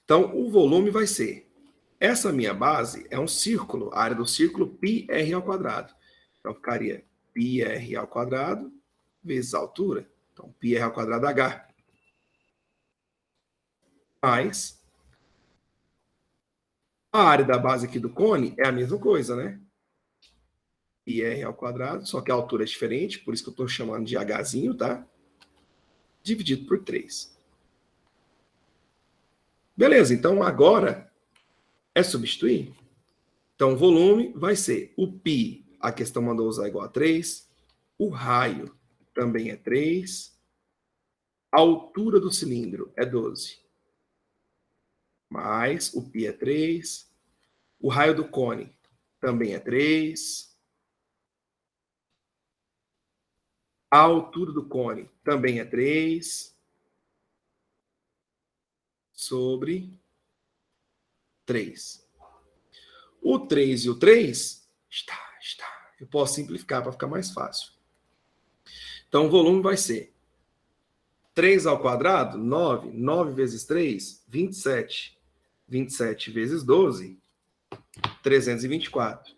Então, o volume vai ser... Essa minha base é um círculo. A área do círculo, πr ao quadrado. Então, ficaria πr ao quadrado vezes a altura. Então, πr ao quadrado h. Mais a área da base aqui do cone é a mesma coisa, né? πr ao quadrado, só que a altura é diferente, por isso que eu estou chamando de hzinho, tá? Dividido por 3. Beleza, então agora é substituir. Então o volume vai ser o π, a questão mandou usar igual a 3, o raio também é 3, A altura do cilindro é 12. Mais o π é 3. O raio do cone também é 3. A altura do cone também é 3. Sobre 3. O 3 e o 3, eu posso simplificar para ficar mais fácil. Então, o volume vai ser 3 ao quadrado, 9. 9 vezes 3, 27. 27 vezes 12, 324.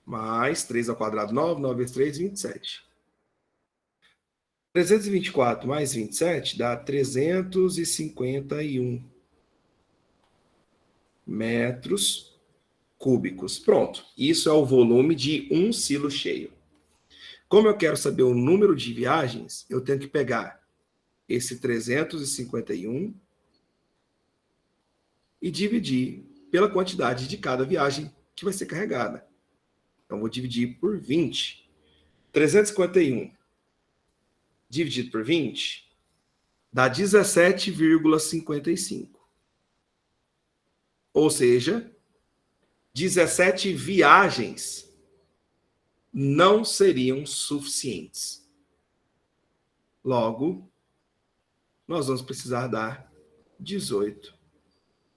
Mais 3 ao quadrado, 9. 9 vezes 3, 27. 324 mais 27 dá 351 metros cúbicos. Pronto. Isso é o volume de um silo cheio. Como eu quero saber o número de viagens, eu tenho que pegar esse 351 e dividir pela quantidade de cada viagem que vai ser carregada. Então, vou dividir por 20. 351 dividido por 20 dá 17,55. Ou seja, 17 viagens não seriam suficientes. Logo, nós vamos precisar dar 18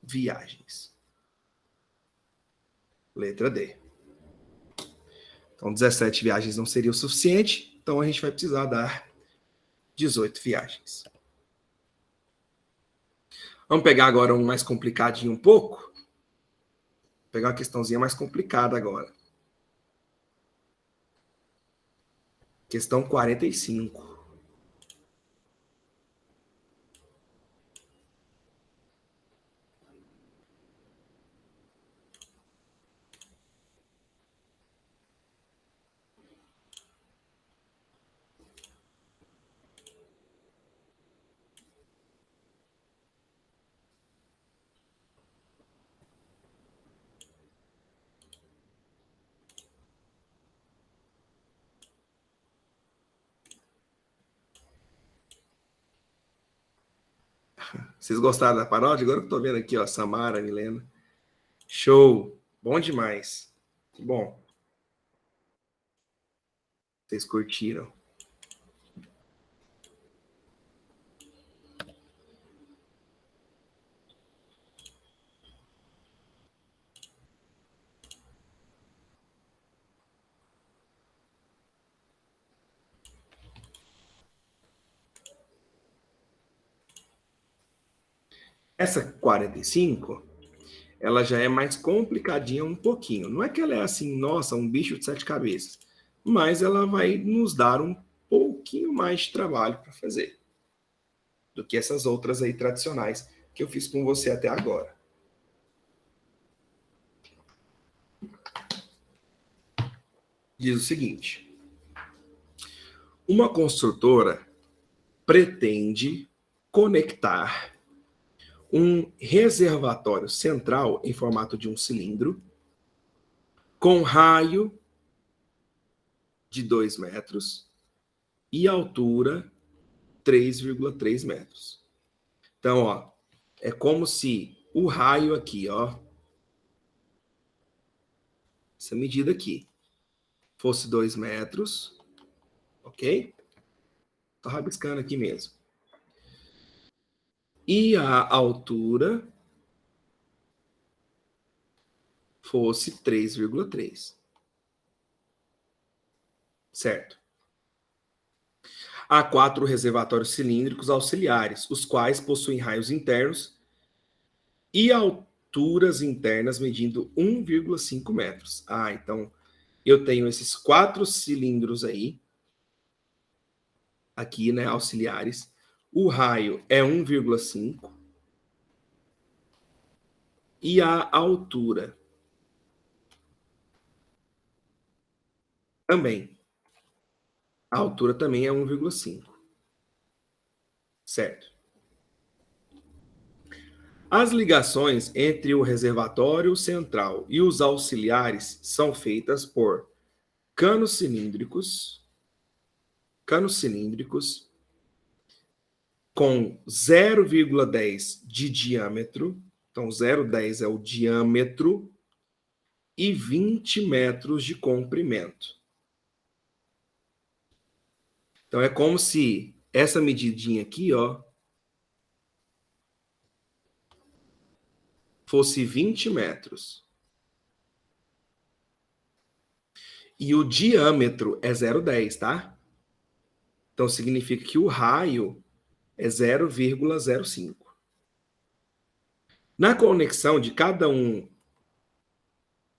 viagens. Letra D. Então, 17 viagens não seria o suficiente, então a gente vai precisar dar 18 viagens. Vamos pegar agora um mais complicadinho um pouco. Vou pegar uma questãozinha mais complicada agora. Questão 45. Vocês gostaram da paródia? Agora que eu tô vendo aqui, ó, Samara, Milena. Show! Bom demais. Que bom. Vocês curtiram. Essa 45, ela já é mais complicadinha um pouquinho. Não é que ela é assim, nossa, um bicho de 7 cabeças. Mas ela vai nos dar um pouquinho mais de trabalho para fazer do que essas outras aí tradicionais que eu fiz com você até agora. Diz o seguinte: uma construtora pretende conectar um reservatório central em formato de um cilindro com raio de 2 metros e altura 3,3 metros. Então, ó, é como se o raio aqui, ó, essa medida aqui, fosse 2 metros, ok? Estou rabiscando aqui mesmo. E a altura fosse 3,3. Certo? Há 4 reservatórios cilíndricos auxiliares, os quais possuem raios internos e alturas internas medindo 1,5 metros. Ah, então eu tenho esses 4 cilindros aí, aqui, né, auxiliares. O raio é 1,5 e a altura também. A altura também é 1,5. Certo? As ligações entre o reservatório central e os auxiliares são feitas por canos cilíndricos canos cilíndricos com 0,10 de diâmetro, então 0,10 é o diâmetro, e 20 metros de comprimento. Então é como se essa medidinha aqui, ó, fosse 20 metros. E o diâmetro é 0,10, tá? Então significa que o raio é 0,05. Na conexão de cada um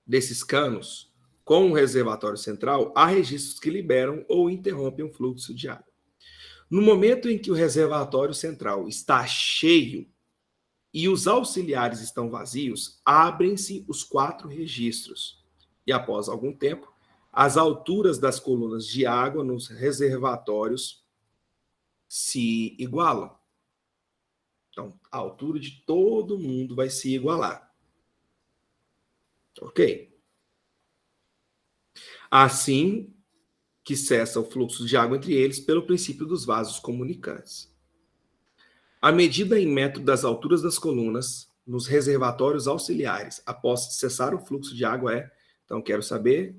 desses canos com o reservatório central, há registros que liberam ou interrompem o fluxo de água. No momento em que o reservatório central está cheio e os auxiliares estão vazios, abrem-se os 4 registros. E após algum tempo, as alturas das colunas de água nos reservatórios se igualam. Então, a altura de todo mundo vai se igualar. Ok? Assim que cessa o fluxo de água entre eles pelo princípio dos vasos comunicantes. A medida em metro das alturas das colunas nos reservatórios auxiliares após cessar o fluxo de água é, então quero saber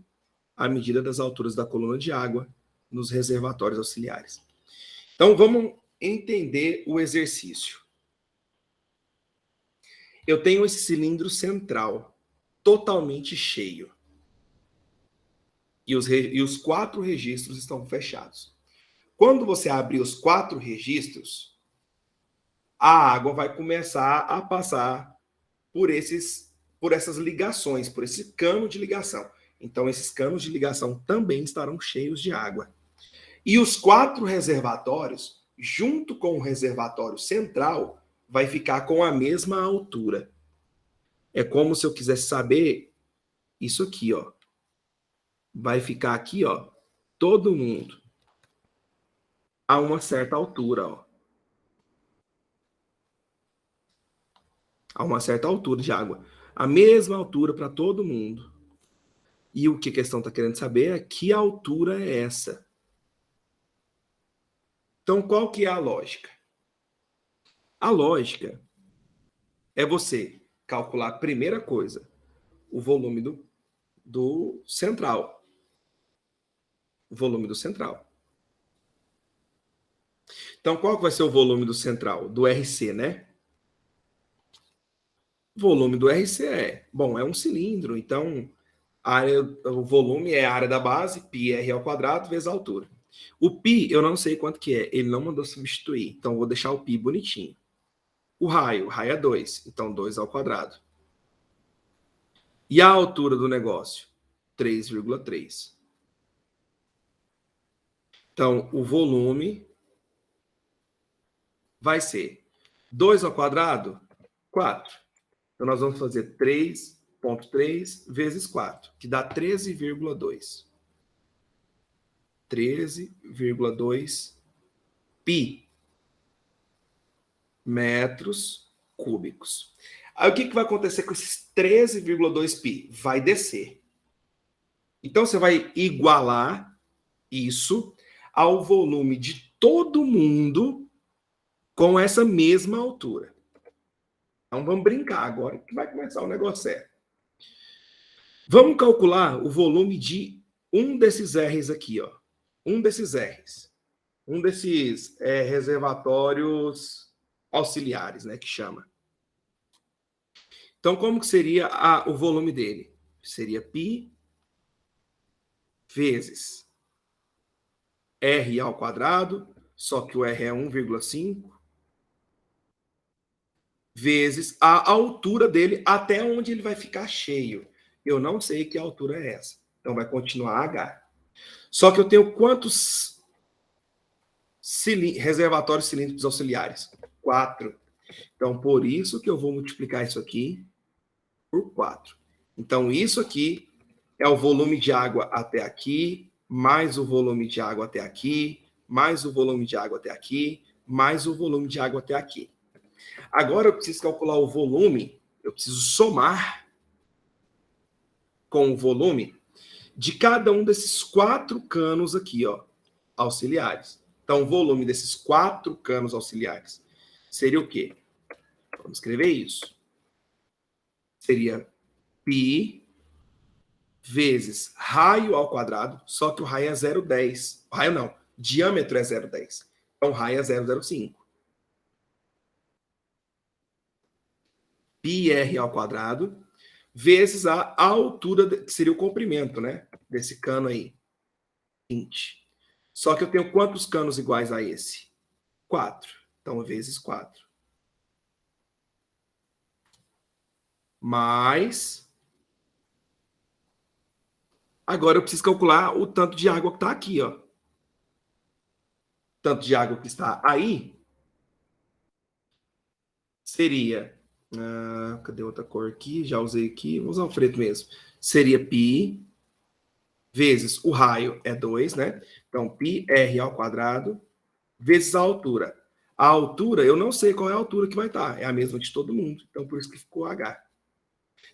a medida das alturas da coluna de água nos reservatórios auxiliares. Então vamos entender o exercício. Eu tenho esse cilindro central totalmente cheio. E os 4 registros estão fechados. Quando você abrir os 4 registros, a água vai começar a passar por essas ligações, por esse cano de ligação. Então, esses canos de ligação também estarão cheios de água. E os 4 reservatórios, junto com o reservatório central, vai ficar com a mesma altura. É como se eu quisesse saber isso aqui, ó. Vai ficar aqui, ó, todo mundo a uma certa altura, ó. A uma certa altura de água. A mesma altura para todo mundo. E o que a questão está querendo saber é que altura é essa. Então, qual que é a lógica? A lógica é você calcular a primeira coisa, o volume do central. O volume do central. Então, qual que vai ser o volume do central? Do RC, né? O volume do RC é um cilindro, então o volume é a área da base, πr ao quadrado, vezes a altura. O π, eu não sei quanto que é, ele não mandou substituir, então vou deixar o π bonitinho. O raio é 2, então 2 ao quadrado. E a altura do negócio? 3,3. Então, o volume vai ser 2 ao quadrado, 4. Então, nós vamos fazer 3,3 vezes 4, que dá 13,2. 13,2 π metros cúbicos. Aí, o que vai acontecer com esses 13,2 π? Vai descer. Então, você vai igualar isso ao volume de todo mundo com essa mesma altura. Então, vamos brincar agora que vai começar o negócio sério. Vamos calcular o volume de um desses R's aqui, ó. Um desses R's. Um desses reservatórios auxiliares, né, que chama. Então, como que seria o volume dele? Seria π vezes R ao quadrado, só que o R é 1,5, vezes a altura dele até onde ele vai ficar cheio. Eu não sei que altura é essa. Então, vai continuar H. Só que eu tenho quantos reservatórios cilíndricos auxiliares? 4. Então, por isso que eu vou multiplicar isso aqui por 4. Então, isso aqui é o volume de água até aqui, mais o volume de água até aqui, mais o volume de água até aqui, mais o volume de água até aqui. Agora eu preciso calcular o volume, eu preciso somar com o volume de cada um desses 4 canos aqui, ó. auxiliares. Então, o volume desses 4 canos auxiliares seria o quê? Vamos escrever isso. Seria π vezes raio ao quadrado, só que o raio é 0,10. O raio não, diâmetro é 0,10. Então, o raio é 0,05. πr ao quadrado vezes a altura, que seria o comprimento, né? Desse cano aí. 20. Só que eu tenho quantos canos iguais a esse? 4. Então, vezes 4. Mais. Agora eu preciso calcular o tanto de água que está aqui, ó. Tanto de água que está aí seria. Cadê outra cor aqui? Já usei aqui. Vou usar o preto mesmo. Seria π vezes o raio é 2, né? Então, πr ao quadrado vezes a altura. A altura, eu não sei qual é a altura que vai estar. É a mesma de todo mundo. Então, por isso que ficou H.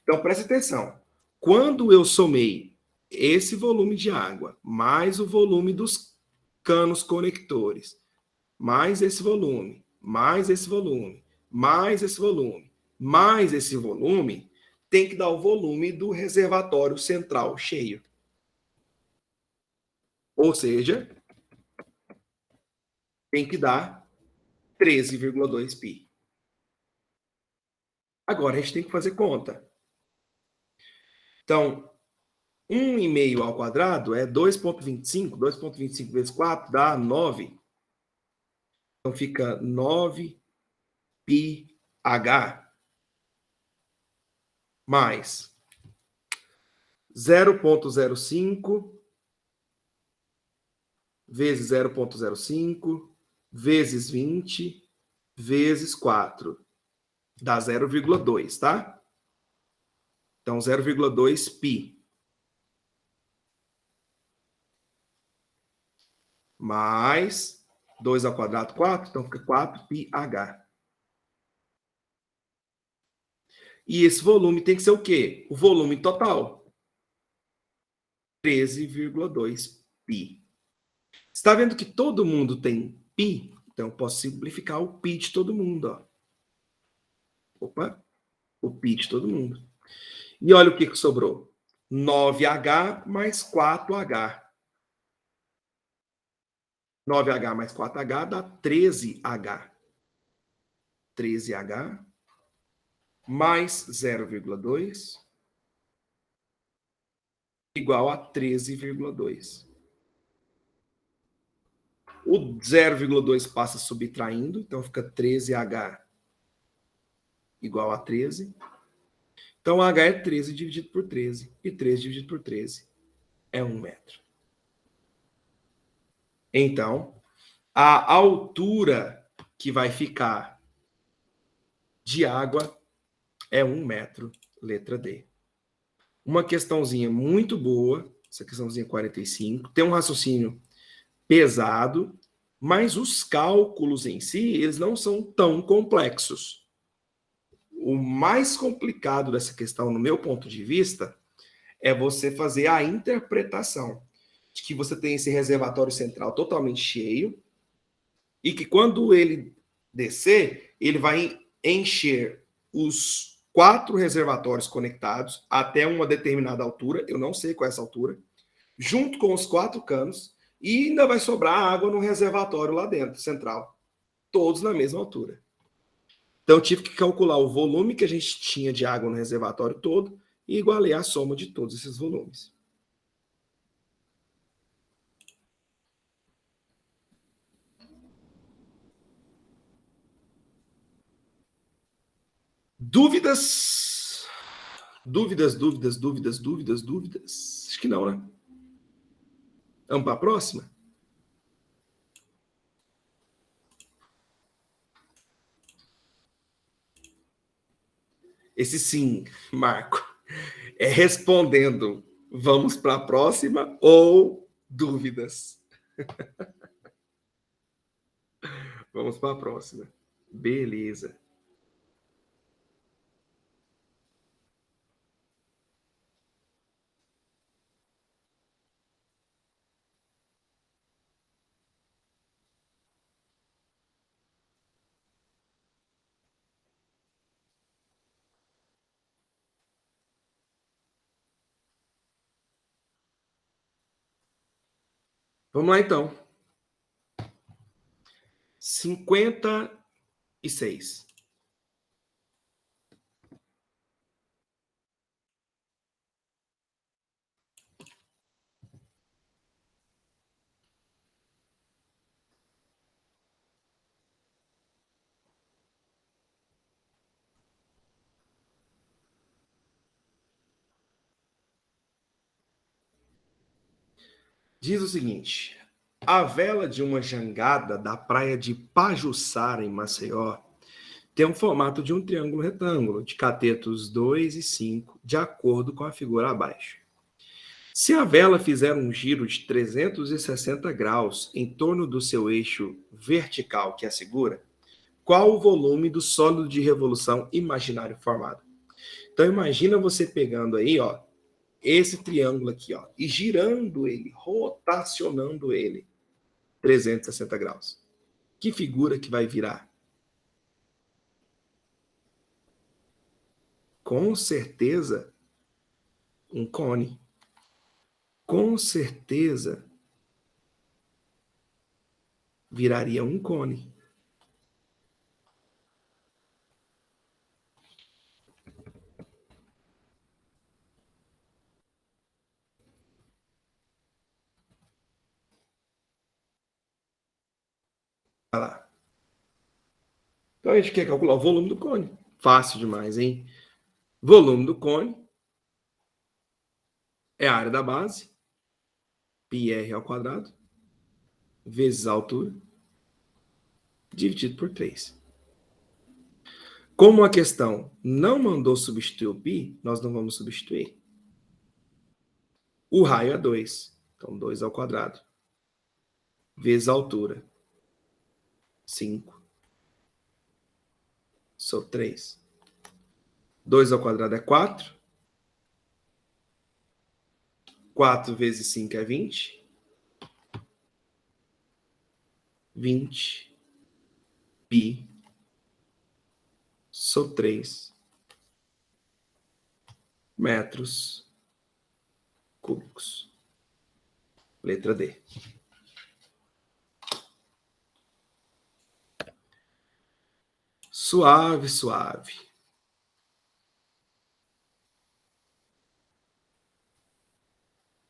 Então, preste atenção. Quando eu somei esse volume de água, mais o volume dos canos conectores, mais esse volume, mais esse volume, mais esse volume, mais esse volume, tem que dar o volume do reservatório central cheio. Ou seja, tem que dar 13,2 π. Agora a gente tem que fazer conta. Então, 1,5 ao quadrado é 2,25. 2,25 vezes 4 dá 9. Então, fica 9πh mais 0,05 vezes 0,05 vezes 20 vezes 4. Dá 0,2, tá? Então, 0,2 π. Mais 2 ao quadrado, 4. Então, fica 4πh. E esse volume tem que ser o quê? O volume total. 13,2 π. Está vendo que todo mundo tem π? Então, eu posso simplificar o π de todo mundo. Ó. Opa, o π de todo mundo. E olha o que sobrou. 9H mais 4H. 9H mais 4H dá 13H. 13H mais 0,2 igual a 13,2. O 0,2 passa subtraindo, então fica 13H igual a 13. Então, H é 13 dividido por 13. E 13 dividido por 13 é 1 metro. Então, a altura que vai ficar de água é 1 metro, letra D. Uma questãozinha muito boa, essa questãozinha 45, tem um raciocínio pesado, mas os cálculos em si, eles não são tão complexos. O mais complicado dessa questão, no meu ponto de vista, é você fazer a interpretação de que você tem esse reservatório central totalmente cheio e que quando ele descer, ele vai encher os 4 reservatórios conectados até uma determinada altura, eu não sei qual é essa altura, junto com os 4 canos, e ainda vai sobrar água no reservatório lá dentro, central, todos na mesma altura. Então, eu tive que calcular o volume que a gente tinha de água no reservatório todo e igualei a soma de todos esses volumes. Dúvidas? Dúvidas? Acho que não, né? Vamos para a próxima? Esse sim, Marco, é respondendo vamos para a próxima ou dúvidas? Vamos para a próxima. Beleza. Vamos lá, então. 56. Diz o seguinte: a vela de uma jangada da praia de Pajuçara, em Maceió, tem um formato de um triângulo retângulo, de catetos 2 e 5, de acordo com a figura abaixo. Se a vela fizer um giro de 360 graus em torno do seu eixo vertical que a segura, qual o volume do sólido de revolução imaginário formado? Então imagina você pegando aí, ó, esse triângulo aqui, ó, e girando ele, rotacionando ele 360 graus. Que figura que vai virar? Com certeza, um cone. Com certeza, viraria um cone. Olha lá. Então a gente quer calcular o volume do cone. Fácil demais, hein? Volume do cone é a área da base, πr ao quadrado, vezes a altura, dividido por 3. Como a questão não mandou substituir o π, nós não vamos substituir. O raio é 2. Então, 2 ao quadrado. Vezes a altura. 5. Sobre 3. 2 ao quadrado é 4. 4 vezes 5 é 20. 20 π sobre 3 metros cúbicos. Letra D. Suave, suave.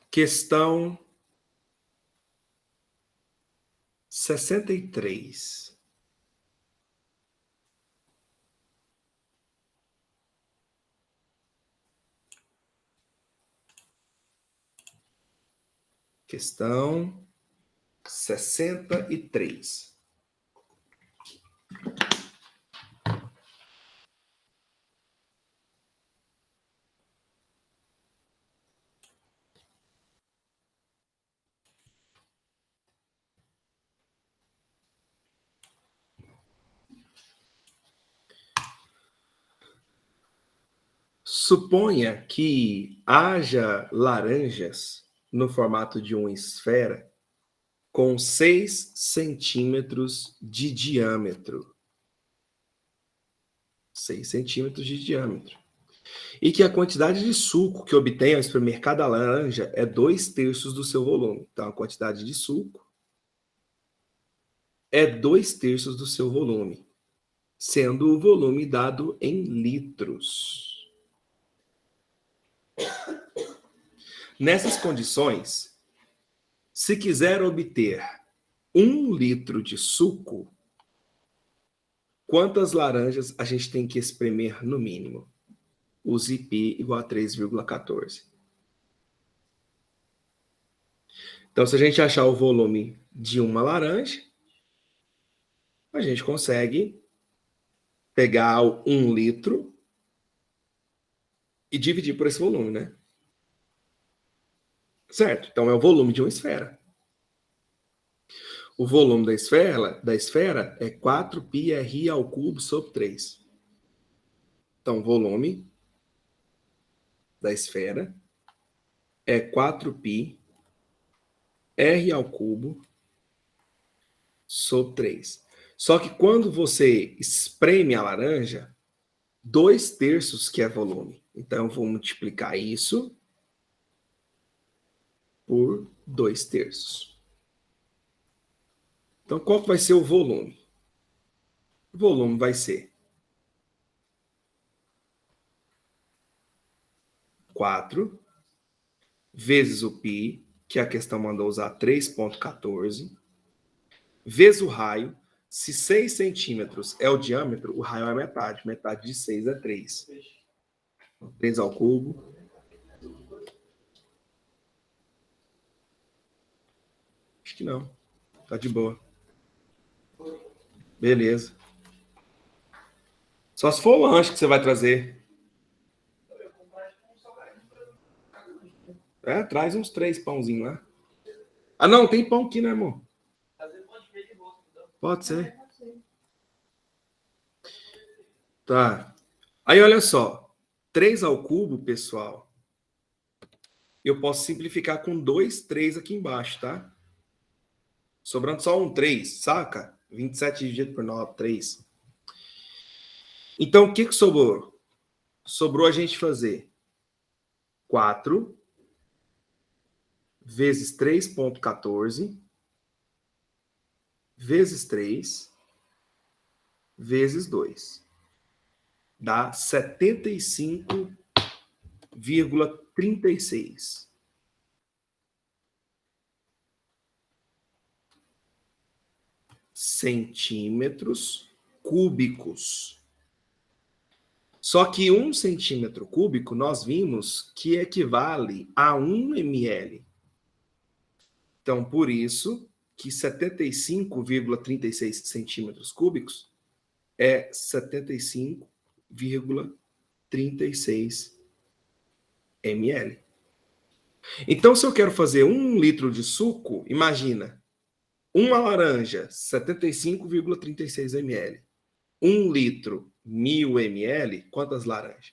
Questão 63. Questão 63. Suponha que haja laranjas no formato de uma esfera com 6 centímetros de diâmetro. 6 centímetros de diâmetro. E que a quantidade de suco que obtém ao espremer cada laranja é 2/3 do seu volume. Então, a quantidade de suco é 2/3 do seu volume, sendo o volume dado em litros. Nessas condições, se quiser obter 1 litro de suco, quantas laranjas a gente tem que espremer no mínimo? Use π igual a 3,14. Então, se a gente achar o volume de uma laranja, a gente consegue pegar 1 litro e dividir por esse volume, né? Certo? Então, é o volume de uma esfera. O volume da esfera é 4πr ao cubo sobre 3. Então, o volume da esfera é 4πr ao cubo sobre 3. Só que quando você espreme a laranja, 2/3 que é volume. Então, eu vou multiplicar isso por 2/3. Então, qual que vai ser o volume? O volume vai ser 4 vezes o π, que a questão mandou usar 3,14, vezes o raio. Se 6 centímetros é o diâmetro, o raio é metade. Metade de 6 é 3. 3 ao cubo. Acho que não. Tá de boa. Beleza. Só se for o lanche que você vai trazer. Traz uns 3 pãozinhos lá. Ah, não, tem pão aqui, né, amor? Pode ser. Tá. Aí, olha só. 3 ao cubo, pessoal. Eu posso simplificar com 2, 3 aqui embaixo, tá? Sobrando só um 3, saca? 27 dividido por 9, 3. Então, o que sobrou? Sobrou a gente fazer 4 vezes 3,14 vezes 3 vezes 2. Dá 75,36. Centímetros cúbicos. Só que 1 centímetro cúbico nós vimos que equivale a 1 ml. Então, por isso que 75,36 centímetros cúbicos é 75,36 ml. Então, se eu quero fazer 1 litro de suco, imagina, uma laranja, 75,36 ml. 1 litro, 1000 ml, quantas laranjas?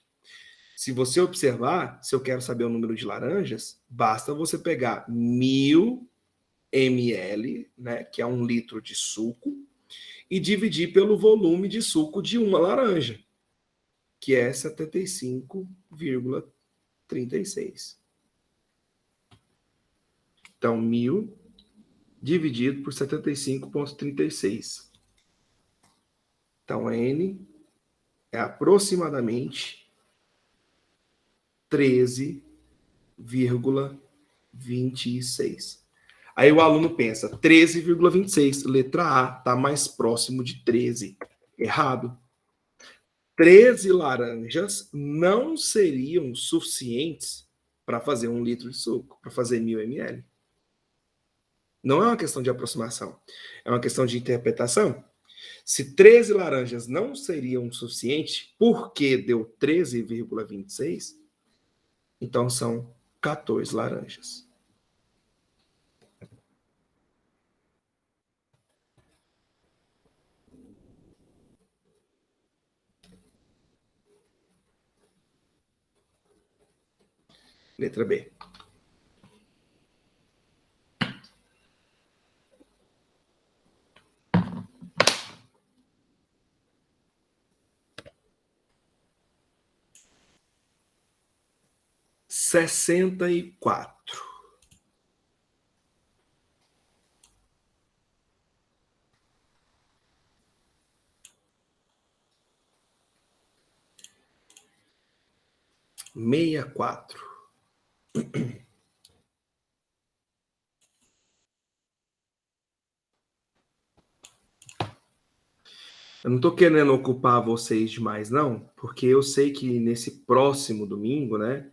Se você observar, se eu quero saber o número de laranjas, basta você pegar 1000 ml, né, que é 1 litro de suco, e dividir pelo volume de suco de uma laranja, que é 75,36. Então, 1000 dividido por 75,36. Então, N é aproximadamente 13,26. Aí o aluno pensa, 13,26, letra A, está mais próximo de 13. Errado. 13 laranjas não seriam suficientes para fazer 1 litro de suco, para fazer 1000 ml. Não é uma questão de aproximação, é uma questão de interpretação. Se 13 laranjas não seriam suficientes, por que deu 13,26? Então são 14 laranjas. Letra B. Sessenta e quatro. Meia quatro. Eu não estou querendo ocupar vocês demais, não, porque eu sei que nesse próximo domingo, né,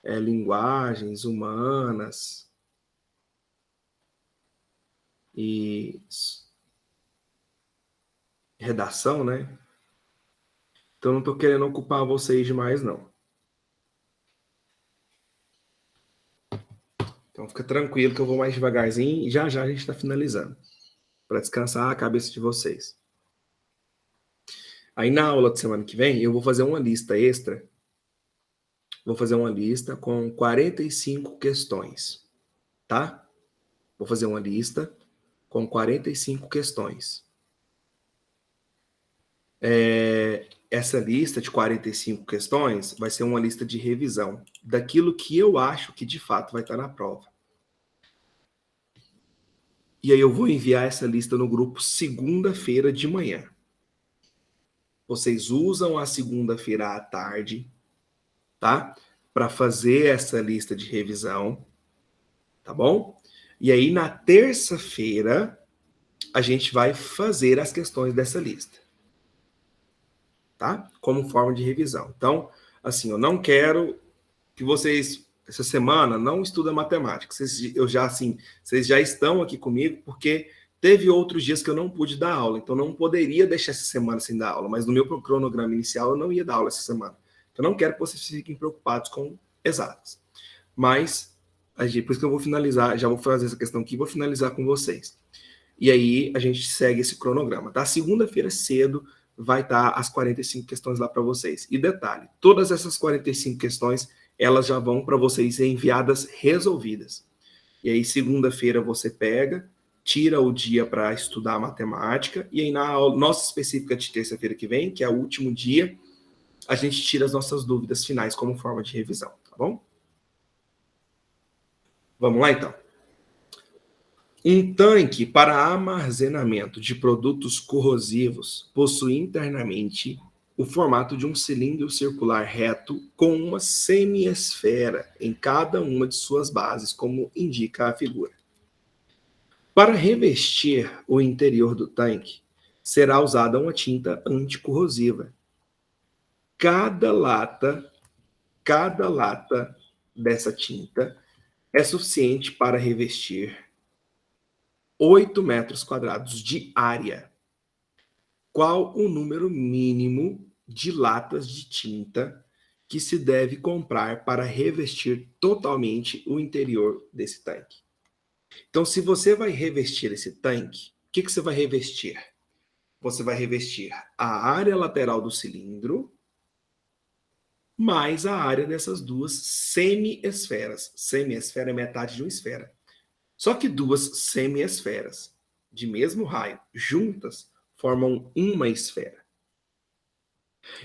linguagens humanas e redação, né? Então, não estou querendo ocupar vocês demais, não. Então, fica tranquilo que eu vou mais devagarzinho e já já a gente está finalizando, para descansar a cabeça de vocês. Aí, na aula de semana que vem, eu vou fazer uma lista extra. Vou fazer uma lista com 45 questões, tá? Vou fazer uma lista com 45 questões. Essa lista de 45 questões vai ser uma lista de revisão daquilo que eu acho que de fato vai estar na prova. E aí eu vou enviar essa lista no grupo segunda-feira de manhã. Vocês usam a segunda-feira à tarde, tá? Para fazer essa lista de revisão, tá bom? E aí na terça-feira a gente vai fazer as questões dessa lista, tá? Como forma de revisão. Então, assim, eu não quero que vocês essa semana não estudam matemática. Vocês já estão aqui comigo porque teve outros dias que eu não pude dar aula, então não poderia deixar essa semana sem dar aula, mas no meu cronograma inicial eu não ia dar aula essa semana. Então não quero que vocês fiquem preocupados com exatas. Mas por isso que eu vou finalizar, já vou fazer essa questão aqui, vou finalizar com vocês. E aí a gente segue esse cronograma, tá? Segunda-feira cedo vai estar as 45 questões lá para vocês. E detalhe, todas essas 45 questões, elas já vão para vocês enviadas resolvidas. E aí segunda-feira você pega, tira o dia para estudar matemática, e aí na nossa específica de terça-feira que vem, que é o último dia, a gente tira as nossas dúvidas finais como forma de revisão, tá bom? Vamos lá então. Um tanque para armazenamento de produtos corrosivos possui internamente o formato de um cilindro circular reto com uma semiesfera em cada uma de suas bases, como indica a figura. Para revestir o interior do tanque, será usada uma tinta anticorrosiva. Cada lata dessa tinta é suficiente para revestir 8 metros quadrados de área. Qual o número mínimo de latas de tinta que se deve comprar para revestir totalmente o interior desse tanque? Então, se você vai revestir esse tanque, o que você vai revestir? Você vai revestir a área lateral do cilindro mais a área dessas duas semi-esferas. Semi-esfera é metade de uma esfera. Só que duas semi-esferas de mesmo raio juntas formam uma esfera.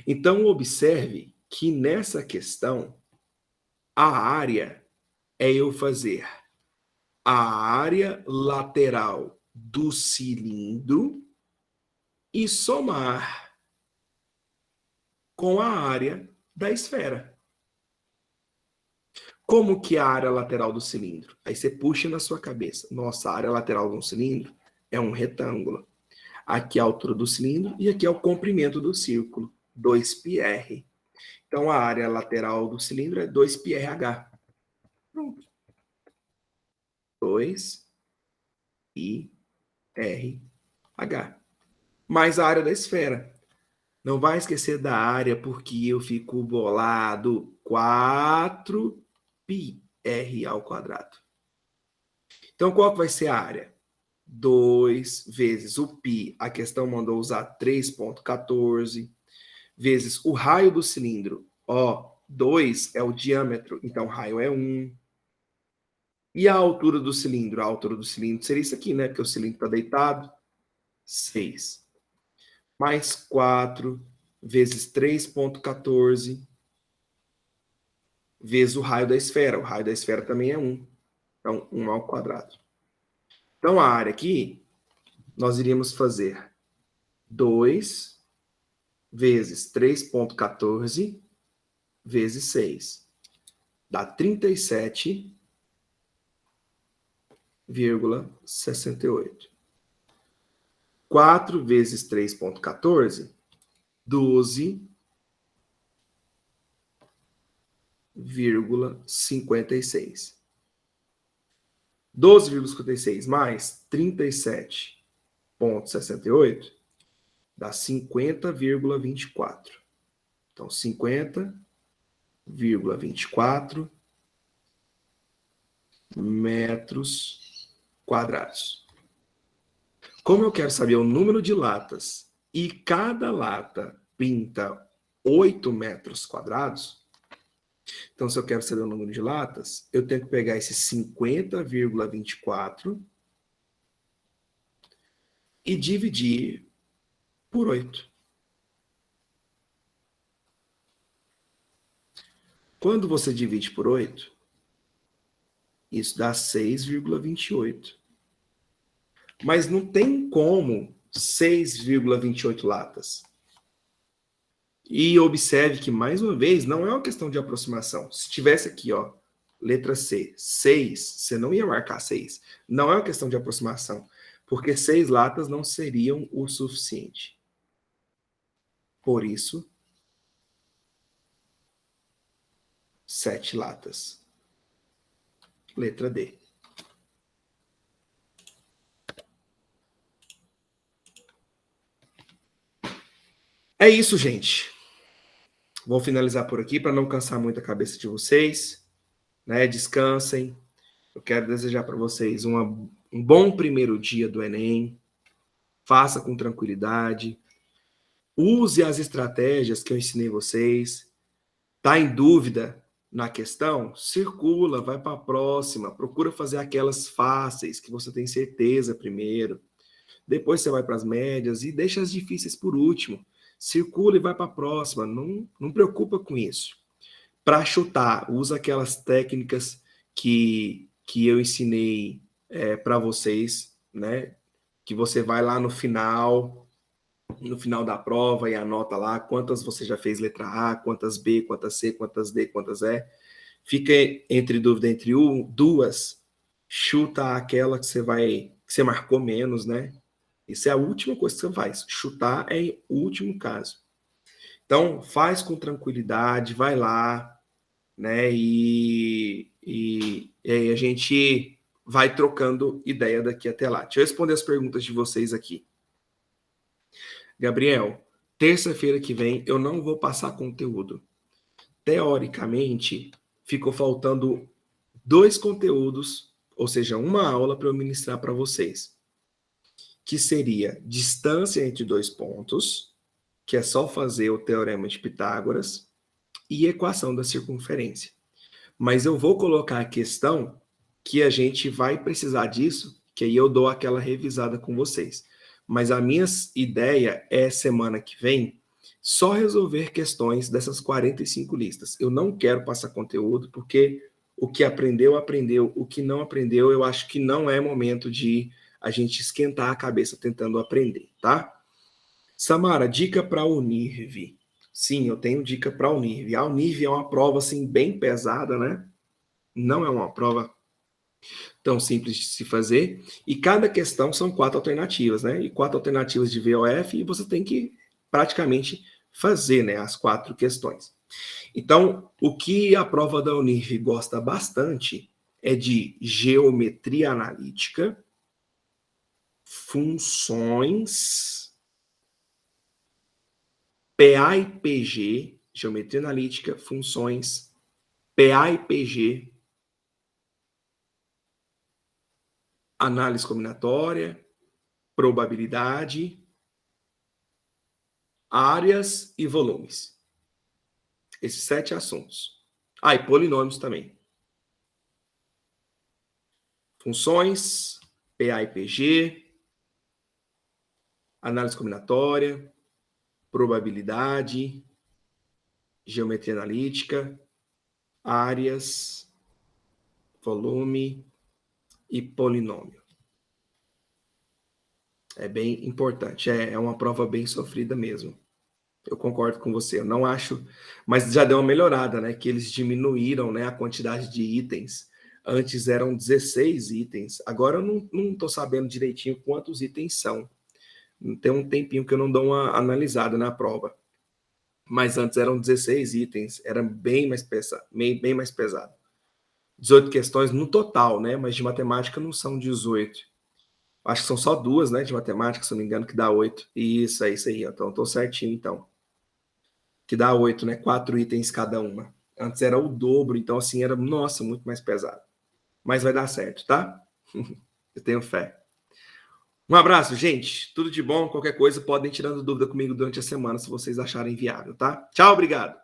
Então, observe que nessa questão, a área é eu fazer a área lateral do cilindro e somar com a área da esfera. Como que é a área lateral do cilindro? Aí você puxa na sua cabeça. Nossa, a área lateral de um cilindro é um retângulo. Aqui é a altura do cilindro e aqui é o comprimento do círculo, 2πr. Então, a área lateral do cilindro é 2πrh. Pronto. 2πrh. Mais a área da esfera. Não vai esquecer da área, porque eu fico bolado. 4πr ao quadrado. Então, qual que vai ser a área? 2 vezes o π, a questão mandou usar 3,14, vezes o raio do cilindro. 2 é o diâmetro, então o raio é 1. E a altura do cilindro? A altura do cilindro seria isso aqui, né? Porque o cilindro está deitado. 6. Mais 4 vezes 3,14 vezes o raio da esfera. O raio da esfera também é 1. Então, 1 ao quadrado. Então, a área aqui, nós iríamos fazer 2 vezes 3,14 vezes 6. Dá 37,68. 4 vezes 3,14, 12,56. 12,56 mais 37,68 dá 50,24. Então, 50,24 metros quadrados. Como eu quero saber o número de latas e cada lata pinta 8 metros quadrados, então se eu quero saber o número de latas, eu tenho que pegar esse 50,24 e dividir por 8. Quando você divide por 8, isso dá 6,28. Mas não tem como 6,28 latas. E observe que, mais uma vez, não é uma questão de aproximação. Se tivesse aqui, ó, letra C, 6, você não ia marcar 6. Não é uma questão de aproximação, porque 6 latas não seriam o suficiente. Por isso, 7 latas. Letra D. É isso, gente. Vou finalizar por aqui para não cansar muito a cabeça de vocês, né? Descansem. Eu quero desejar para vocês um bom primeiro dia do Enem. Faça com tranquilidade. Use as estratégias que eu ensinei vocês. Tá em dúvida na questão? Circula, vai para a próxima. Procura fazer aquelas fáceis que você tem certeza primeiro. Depois você vai para as médias e deixa as difíceis por último. Circula e vai para a próxima. Não preocupa com isso. Para chutar, usa aquelas técnicas que eu ensinei para vocês, né? Que você vai lá no final da prova e anota lá quantas você já fez letra A, quantas B, quantas C, quantas D, quantas E. Fica entre dúvida entre duas, chuta aquela que você marcou menos, né? Isso é a última coisa que você faz. Chutar é o último caso. Então, faz com tranquilidade, vai lá, né? E aí a gente vai trocando ideia daqui até lá. Deixa eu responder as perguntas de vocês aqui. Gabriel, terça-feira que vem eu não vou passar conteúdo. Teoricamente, ficou faltando 2 conteúdos, ou seja, uma aula para eu ministrar para vocês, que seria distância entre 2 pontos, que é só fazer o teorema de Pitágoras, e equação da circunferência. Mas eu vou colocar a questão que a gente vai precisar disso, que aí eu dou aquela revisada com vocês. Mas a minha ideia é, semana que vem, só resolver questões dessas 45 listas. Eu não quero passar conteúdo, porque o que aprendeu, aprendeu. O que não aprendeu, eu acho que não é momento de a gente esquentar a cabeça tentando aprender, tá? Samara, dica para a Unirv. Sim, eu tenho dica para a Unirv. A Unirv é uma prova assim bem pesada, né? Não é uma prova tão simples de se fazer. E cada questão são 4 alternativas, né? E 4 alternativas de VOF, e você tem que praticamente fazer, né, as 4 questões. Então, o que a prova da Unirv gosta bastante é de geometria analítica, funções, PA e PG, geometria analítica, funções, PA e PG, análise combinatória, probabilidade, áreas e volumes. Esses 7 assuntos. E polinômios também. Funções, PA e PG, análise combinatória, probabilidade, geometria analítica, áreas, volume e polinômio. É bem importante, é uma prova bem sofrida mesmo. Eu concordo com você, eu não acho, mas já deu uma melhorada, né? Que eles diminuíram, né, a quantidade de itens. Antes eram 16 itens, agora eu não estou sabendo direitinho quantos itens são. Tem um tempinho que eu não dou uma analisada na prova. Mas antes eram 16 itens, era bem mais pesado. 18 questões no total, né? Mas de matemática não são 18. Acho que são só 2, né, de matemática, se não me engano, que dá 8. Isso, é isso aí. Então, estou certinho, então. Que dá 8, né? 4 itens cada uma. Antes era o dobro, então, assim, era, nossa, muito mais pesado. Mas vai dar certo, tá? Eu tenho fé. Um abraço, gente. Tudo de bom. Qualquer coisa, podem ir tirando dúvida comigo durante a semana, se vocês acharem viável, tá? Tchau, obrigado.